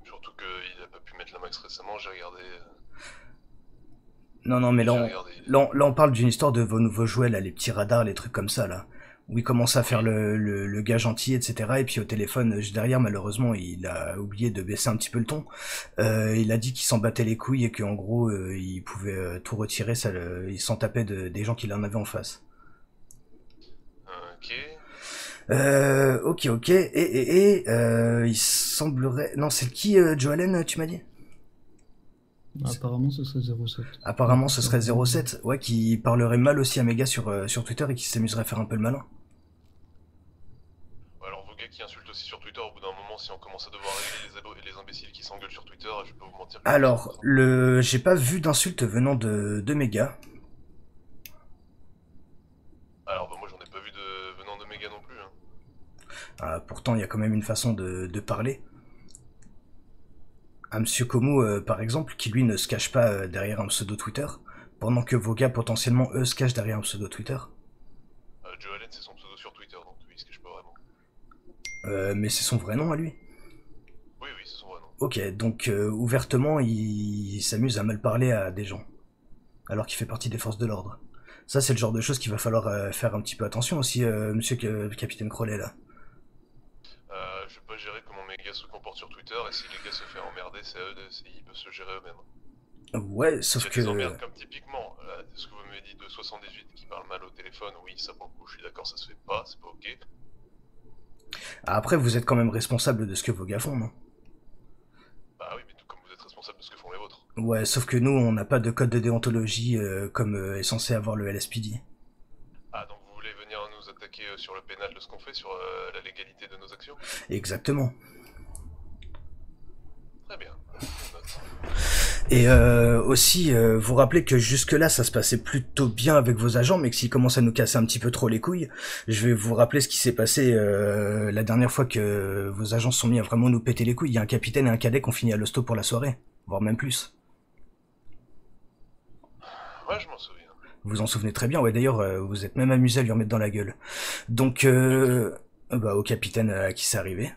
S6: Surtout qu'il a pas pu mettre la max récemment, j'ai regardé.
S1: Non, mais
S6: J'ai
S1: là,
S6: regardé.
S1: là, on parle d'une histoire de vos nouveaux jouets, là, les petits radars, les trucs comme ça, là. Où il commence à faire le gars gentil, etc. Et puis au téléphone, derrière, malheureusement, il a oublié de baisser un petit peu le ton. Il a dit qu'il s'en battait les couilles et qu'en gros, il pouvait tout retirer, il s'en tapait des gens qu'il en avait en face.
S6: Ok.
S1: Ok. Il semblerait... Non, c'est qui, Joe Allen, tu m'as dit?
S5: Apparemment, ce serait 07.
S1: Apparemment, ce serait 07, ouais, qui parlerait mal aussi à mes gars sur Twitter et qui s'amuserait à faire un peu le malin.
S6: Alors vos gars qui insultent aussi sur Twitter, au bout d'un moment, si on commence à devoir régler les ados et les imbéciles qui s'engueulent sur Twitter, je peux vous mentir.
S1: Alors, j'ai pas vu d'insultes venant de mes gars.
S6: Alors bah moi j'en ai pas vu venant de mes gars non plus. Hein.
S1: Pourtant, il y a quand même une façon de parler. Un monsieur Komu, par exemple, qui lui ne se cache pas derrière un pseudo Twitter, pendant que vos gars potentiellement, eux, se cachent derrière un pseudo Twitter.
S6: Joe Allen c'est son pseudo sur Twitter, donc lui il se cache pas vraiment.
S1: Mais c'est son vrai nom à lui.
S6: Oui, c'est son vrai nom.
S1: Ok, donc ouvertement, il s'amuse à mal parler à des gens, alors qu'il fait partie des forces de l'ordre. Ça, c'est le genre de choses qu'il va falloir faire un petit peu attention aussi, monsieur Capitaine Crowley, là.
S6: Je vais pas gérer comment mes gars se comportent sur Twitter, et si les gars se font emmerder, ils peuvent se gérer eux-mêmes.
S1: Ouais, sauf
S6: Il y a
S1: que...
S6: des emmerdes comme typiquement, ce que vous m'avez dit de 78 qui parle mal au téléphone, oui, ça pour le coup, je suis d'accord, ça se fait pas, c'est pas ok.
S1: Après, vous êtes quand même responsable de ce que vos gars font, non?
S6: Bah oui, mais tout comme vous êtes responsable de ce que font les vôtres.
S1: Ouais, sauf que nous, on n'a pas de code de déontologie comme est censé avoir le LSPD.
S6: Ah, donc vous voulez venir nous attaquer sur le pénal de ce qu'on fait, sur la légalité de nos actions?
S1: Exactement.
S6: Très bien, je note.
S1: Et aussi, vous rappelez que jusque-là, ça se passait plutôt bien avec vos agents, mais que s'ils commencent à nous casser un petit peu trop les couilles, je vais vous rappeler ce qui s'est passé la dernière fois que vos agents se sont mis à vraiment nous péter les couilles. Il y a un capitaine et un cadet qui ont fini à l'hosto pour la soirée, voire même plus.
S6: Ouais, je m'en souviens.
S1: Vous vous en souvenez très bien, ouais, d'ailleurs, vous êtes même amusé à lui remettre dans la gueule. Donc, au capitaine à qui c'est arrivé.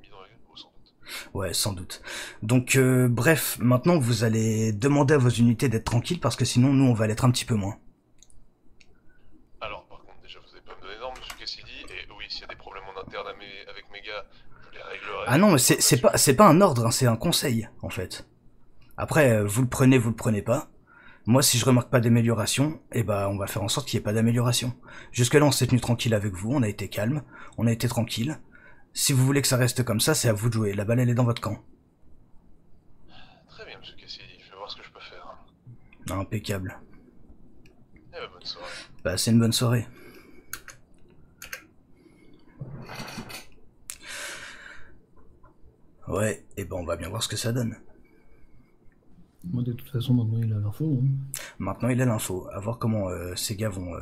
S6: Mis dans la gueule, oh, sans doute.
S1: Ouais, sans doute. Donc, bref, maintenant vous allez demander à vos unités d'être tranquilles parce que sinon nous on va l'être un petit peu moins.
S6: Alors, par contre, déjà, vous avez pas me donner d'ordre, monsieur Cassidy, et oui, s'il y a des problèmes en interne avec mes gars, je les réglerai.
S1: Ah non, mais c'est pas un ordre, hein, c'est un conseil en fait. Après, vous le prenez pas. Moi, si je remarque pas d'amélioration, eh ben, on va faire en sorte qu'il n'y ait pas d'amélioration. Jusque-là, on s'est tenu tranquille avec vous, on a été calme, on a été tranquille. Si vous voulez que ça reste comme ça, c'est à vous de jouer. La balle, elle est dans votre camp.
S6: Très bien, monsieur Cassidy, je vais voir ce que je peux faire.
S1: Impeccable.
S6: Eh ben, bonne soirée.
S1: Bah, c'est une bonne soirée. Ouais, et ben, on va bien voir ce que ça donne.
S5: Moi, de toute façon, maintenant, il a l'info. Hein.
S1: Maintenant, il a l'info. À voir comment ces gars vont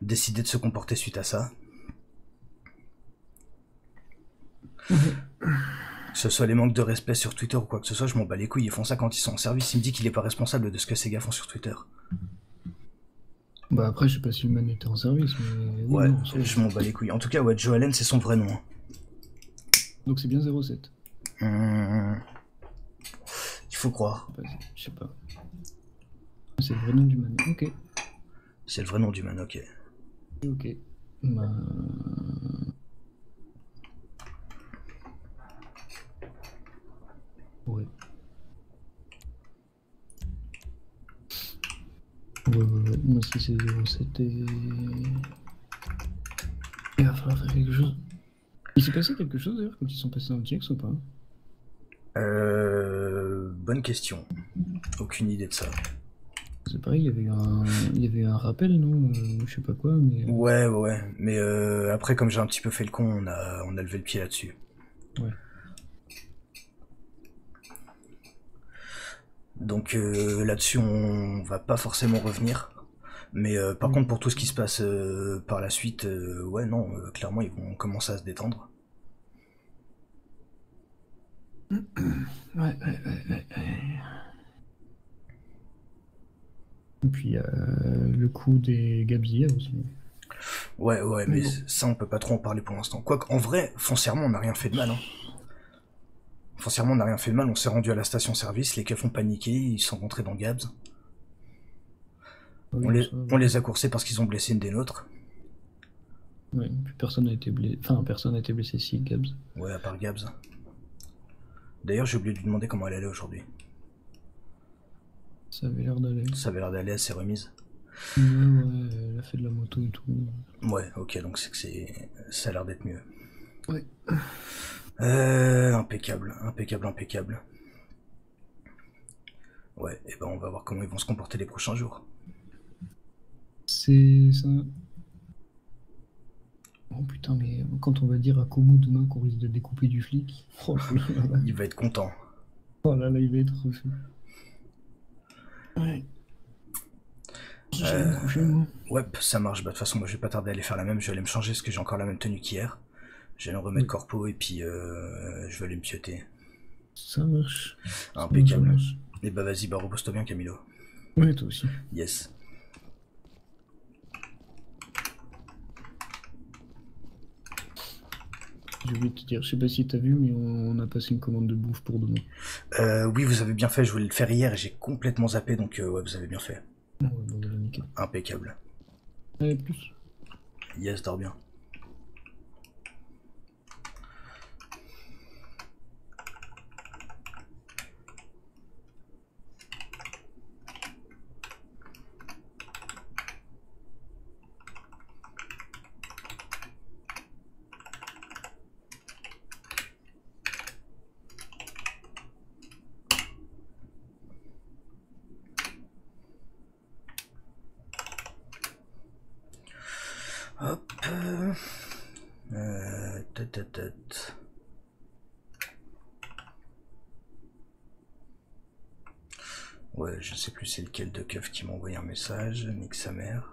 S1: décider de se comporter suite à ça. Que ce soit les manques de respect sur Twitter ou quoi que ce soit, je m'en bats les couilles. Ils font ça quand ils sont en service. Il me dit qu'il est pas responsable de ce que ces gars font sur Twitter.
S5: Bah après, je sais pas si le man était en service, mais...
S1: Ouais,
S5: non,
S1: je m'en bats les couilles. En tout cas, ouais, Joe Allen, c'est son vrai nom.
S5: Donc c'est bien 07.
S1: Il Faut croire.
S5: Je sais pas. C'est le vrai nom du man. Ok.
S1: C'est le vrai nom du man, ok.
S5: Ok. Bah... Ouais. Ouais. Moi si c'est 07 et... Il va falloir faire quelque chose. Il s'est passé quelque chose d'ailleurs quand ils sont passés dans le Jax ou pas?
S1: Bonne question. Aucune idée de ça.
S5: C'est pareil, il y avait un rappel, non? Je sais pas quoi, mais...
S1: Ouais. Mais après, comme j'ai un petit peu fait le con, on a levé le pied là-dessus.
S5: Ouais.
S1: Donc là-dessus, on va pas forcément revenir. Mais par contre, pour tout ce qui se passe par la suite, ouais, non, clairement, ils vont commencer à se détendre.
S5: Ouais. Et puis le coup des Gabzilla aussi.
S1: Ouais, mais
S5: bon.
S1: ça, on peut pas trop en parler pour l'instant. Quoique, en vrai, foncièrement, on n'a rien fait de mal. Hein. Foncièrement, on n'a rien fait de mal. On s'est rendu à la station-service, les keufs ont paniqué, ils sont rentrés dans Gabs.
S5: Oui,
S1: On les a coursés parce qu'ils ont blessé une des nôtres.
S5: Ouais, puis personne n'a été blessé. Enfin, personne n'a été blessé si, Gabs.
S1: Ouais, à part Gabs. D'ailleurs, j'ai oublié de lui demander comment elle allait aujourd'hui.
S5: Ça avait l'air d'aller.
S1: Ça avait l'air d'aller, elle s'est remise.
S5: Ouais, elle a fait de la moto et tout.
S1: Ouais, ok, donc c'est que ça a l'air d'être mieux.
S5: Ouais.
S1: Impeccable. Ouais, et ben on va voir comment ils vont se comporter les prochains jours.
S5: C'est ça. Oh putain, mais quand on va dire à Komu demain qu'on risque de découper du flic, oh là là,
S1: Il va être content.
S5: oh là là, il va être refait. Ouais. Je vais me coucher, moi.
S1: Ouais, ça marche. Bah, de toute façon, moi je vais pas tarder à aller faire la même. Je vais aller me changer parce que j'ai encore la même tenue qu'hier. Je vais aller remettre corpo et puis je vais aller me pioter.
S5: Ça marche.
S1: Impeccable.
S5: Ça marche.
S1: Et bah vas-y, bah repose-toi bien Camilo.
S5: Ouais, toi aussi.
S1: Yes.
S5: J'ai oublié de te dire, je sais pas si t'as vu, mais on a passé une commande de bouffe pour demain.
S1: Oui, vous avez bien fait. Je voulais le faire hier et j'ai complètement zappé, donc ouais, vous avez bien fait.
S5: Ouais, bon, voilà, nickel.
S1: Impeccable.
S5: Allez, plus.
S1: Yes, dors bien. Hop. Ouais, je sais plus c'est lequel de keuf qui m'a envoyé un message. Nique sa mère.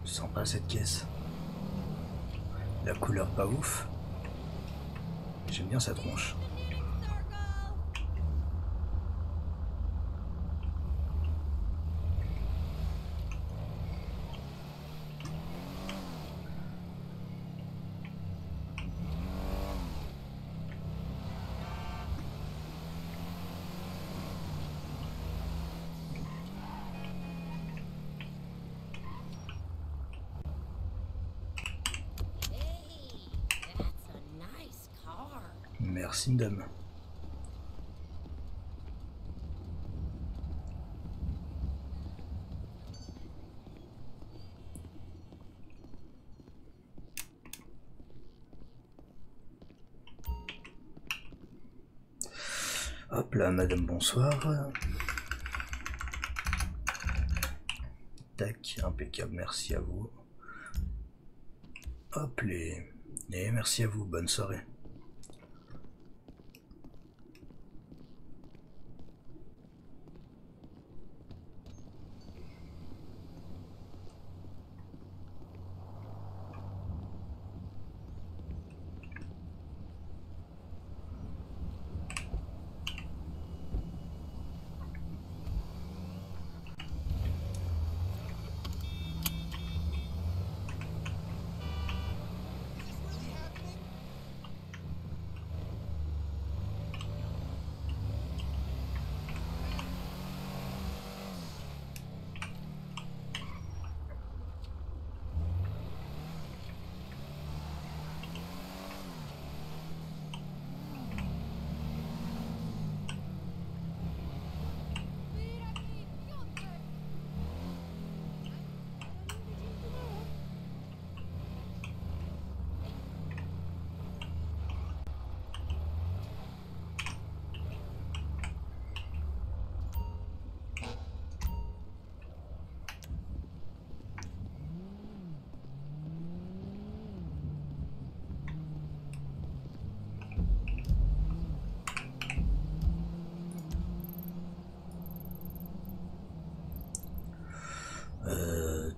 S1: Je sens pas cette caisse. La couleur pas ouf. J'aime bien sa tronche. Merci, madame. Hop là, madame, bonsoir. Tac, impeccable, merci à vous. Hop les... Et merci à vous, bonne soirée.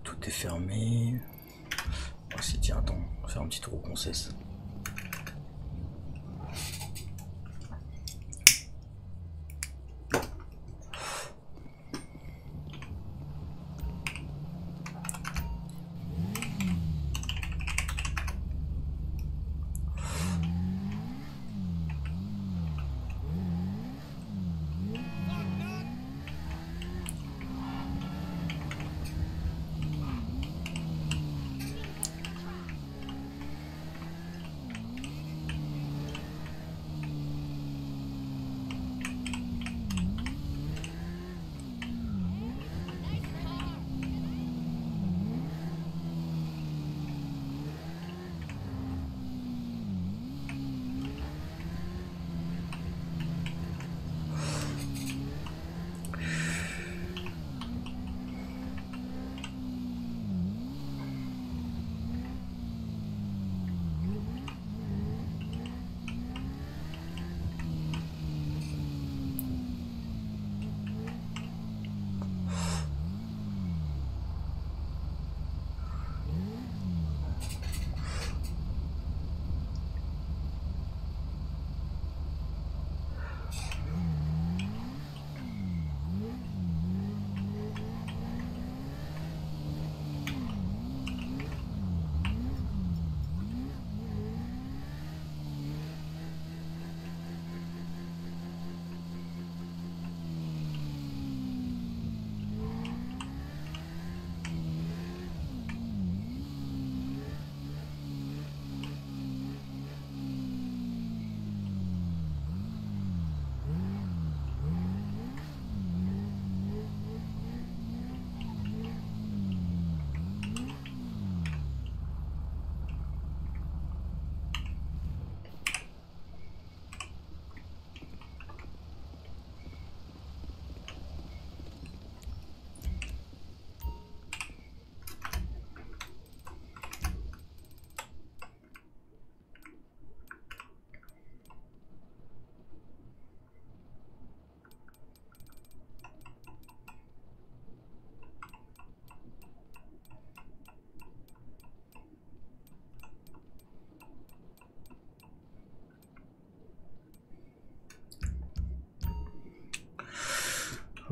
S1: Tout est fermé. Oh, si, tiens, attends, on va faire un petit tour au concesse.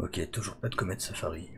S1: Ok, toujours pas de comète safari.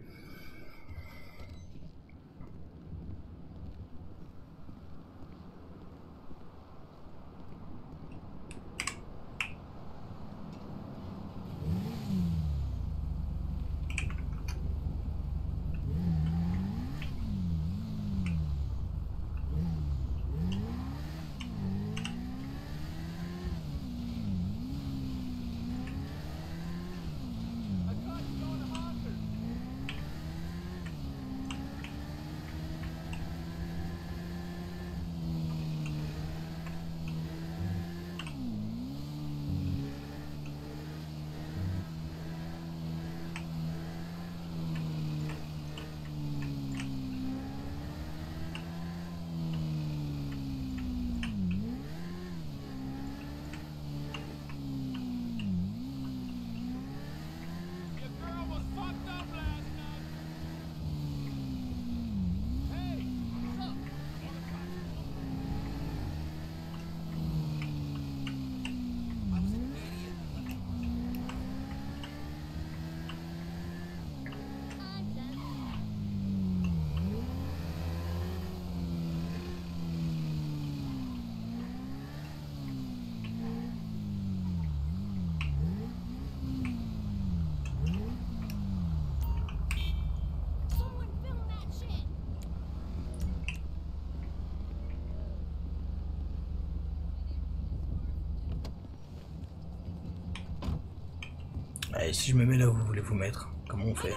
S1: Et si je me mets là où vous voulez vous mettre, comment on fait?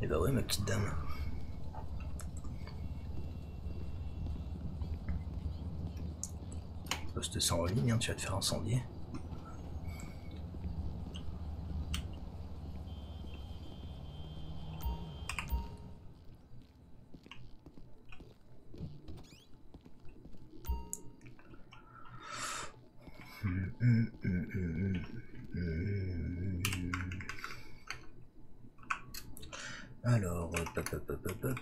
S1: Eh bah ouais, ma petite dame. Poste ça en ligne, hein, tu vas te faire incendier. Alors, hop, hop, hop, hop, hop.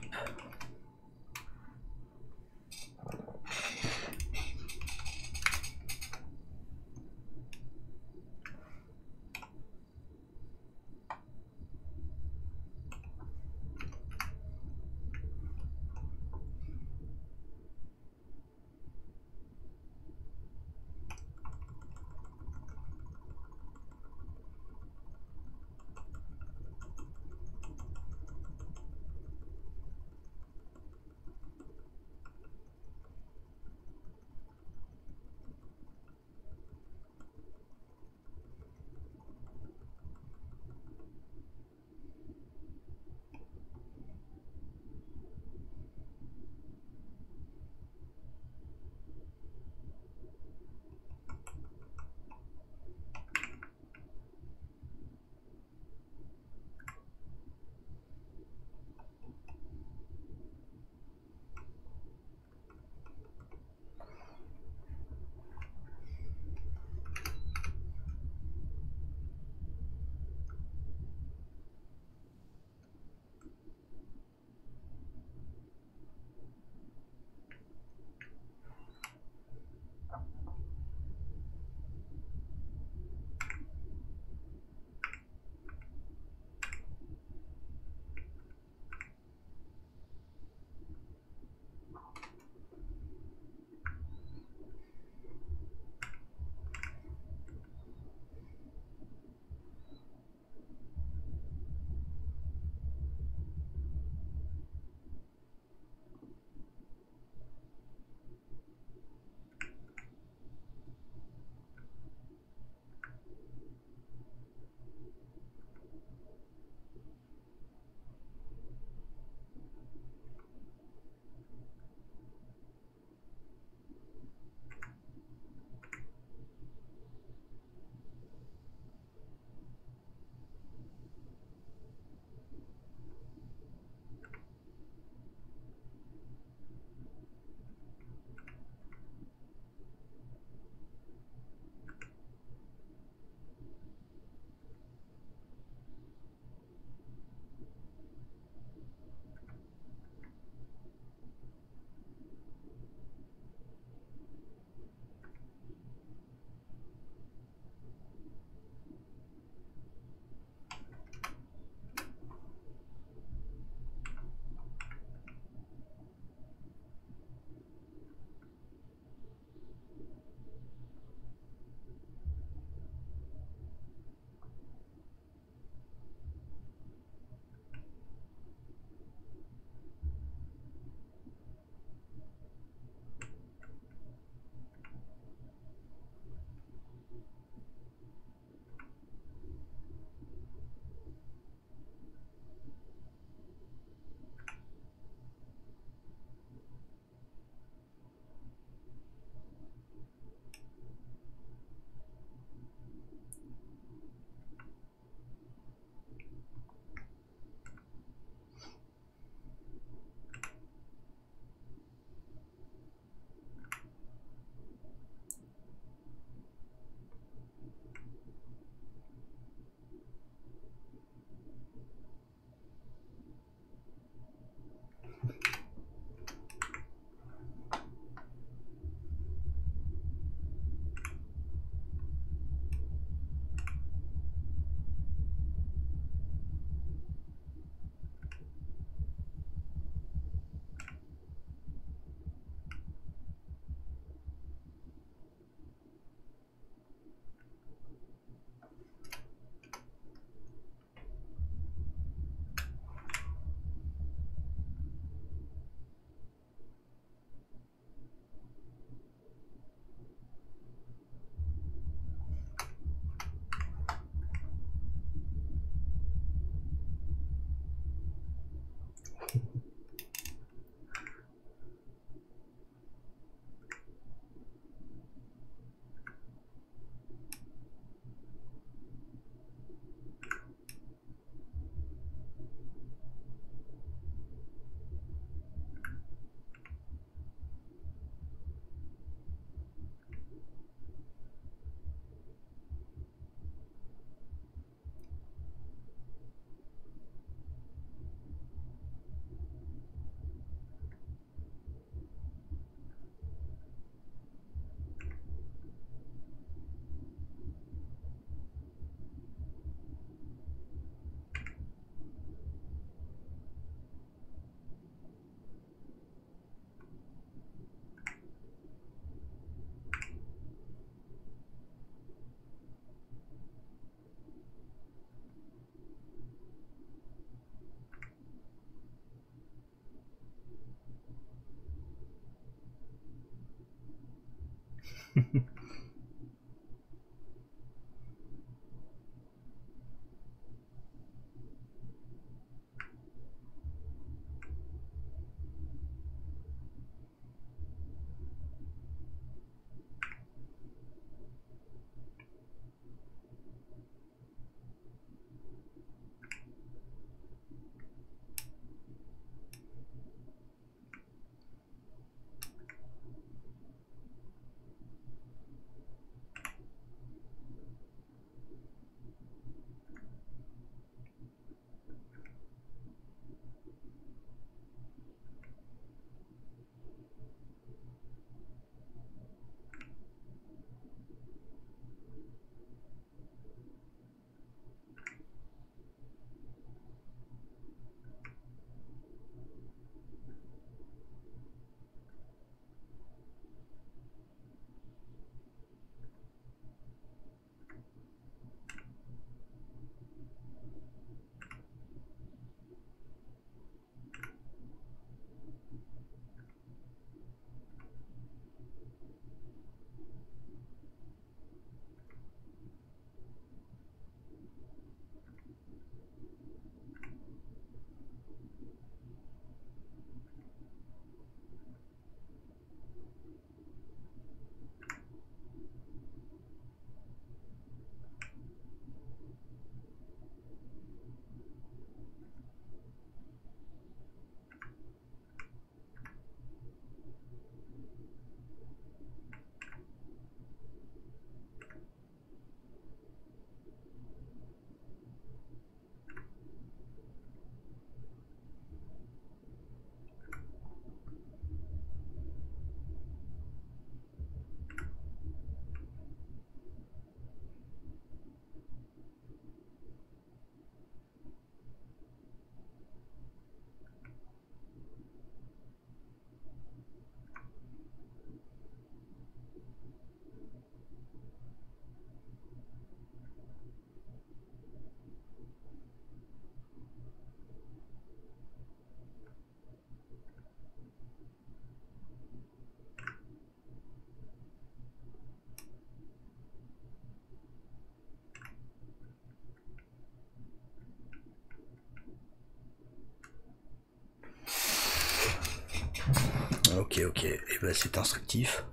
S1: Ok, ok, et ben c'est instructif.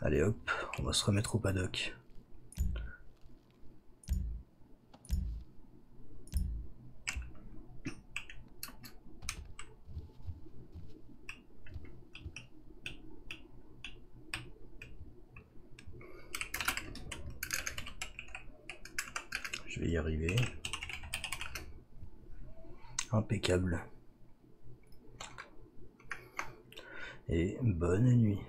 S1: Allez hop, on va se remettre au paddock. Je vais y arriver. Impeccable. Et bonne nuit.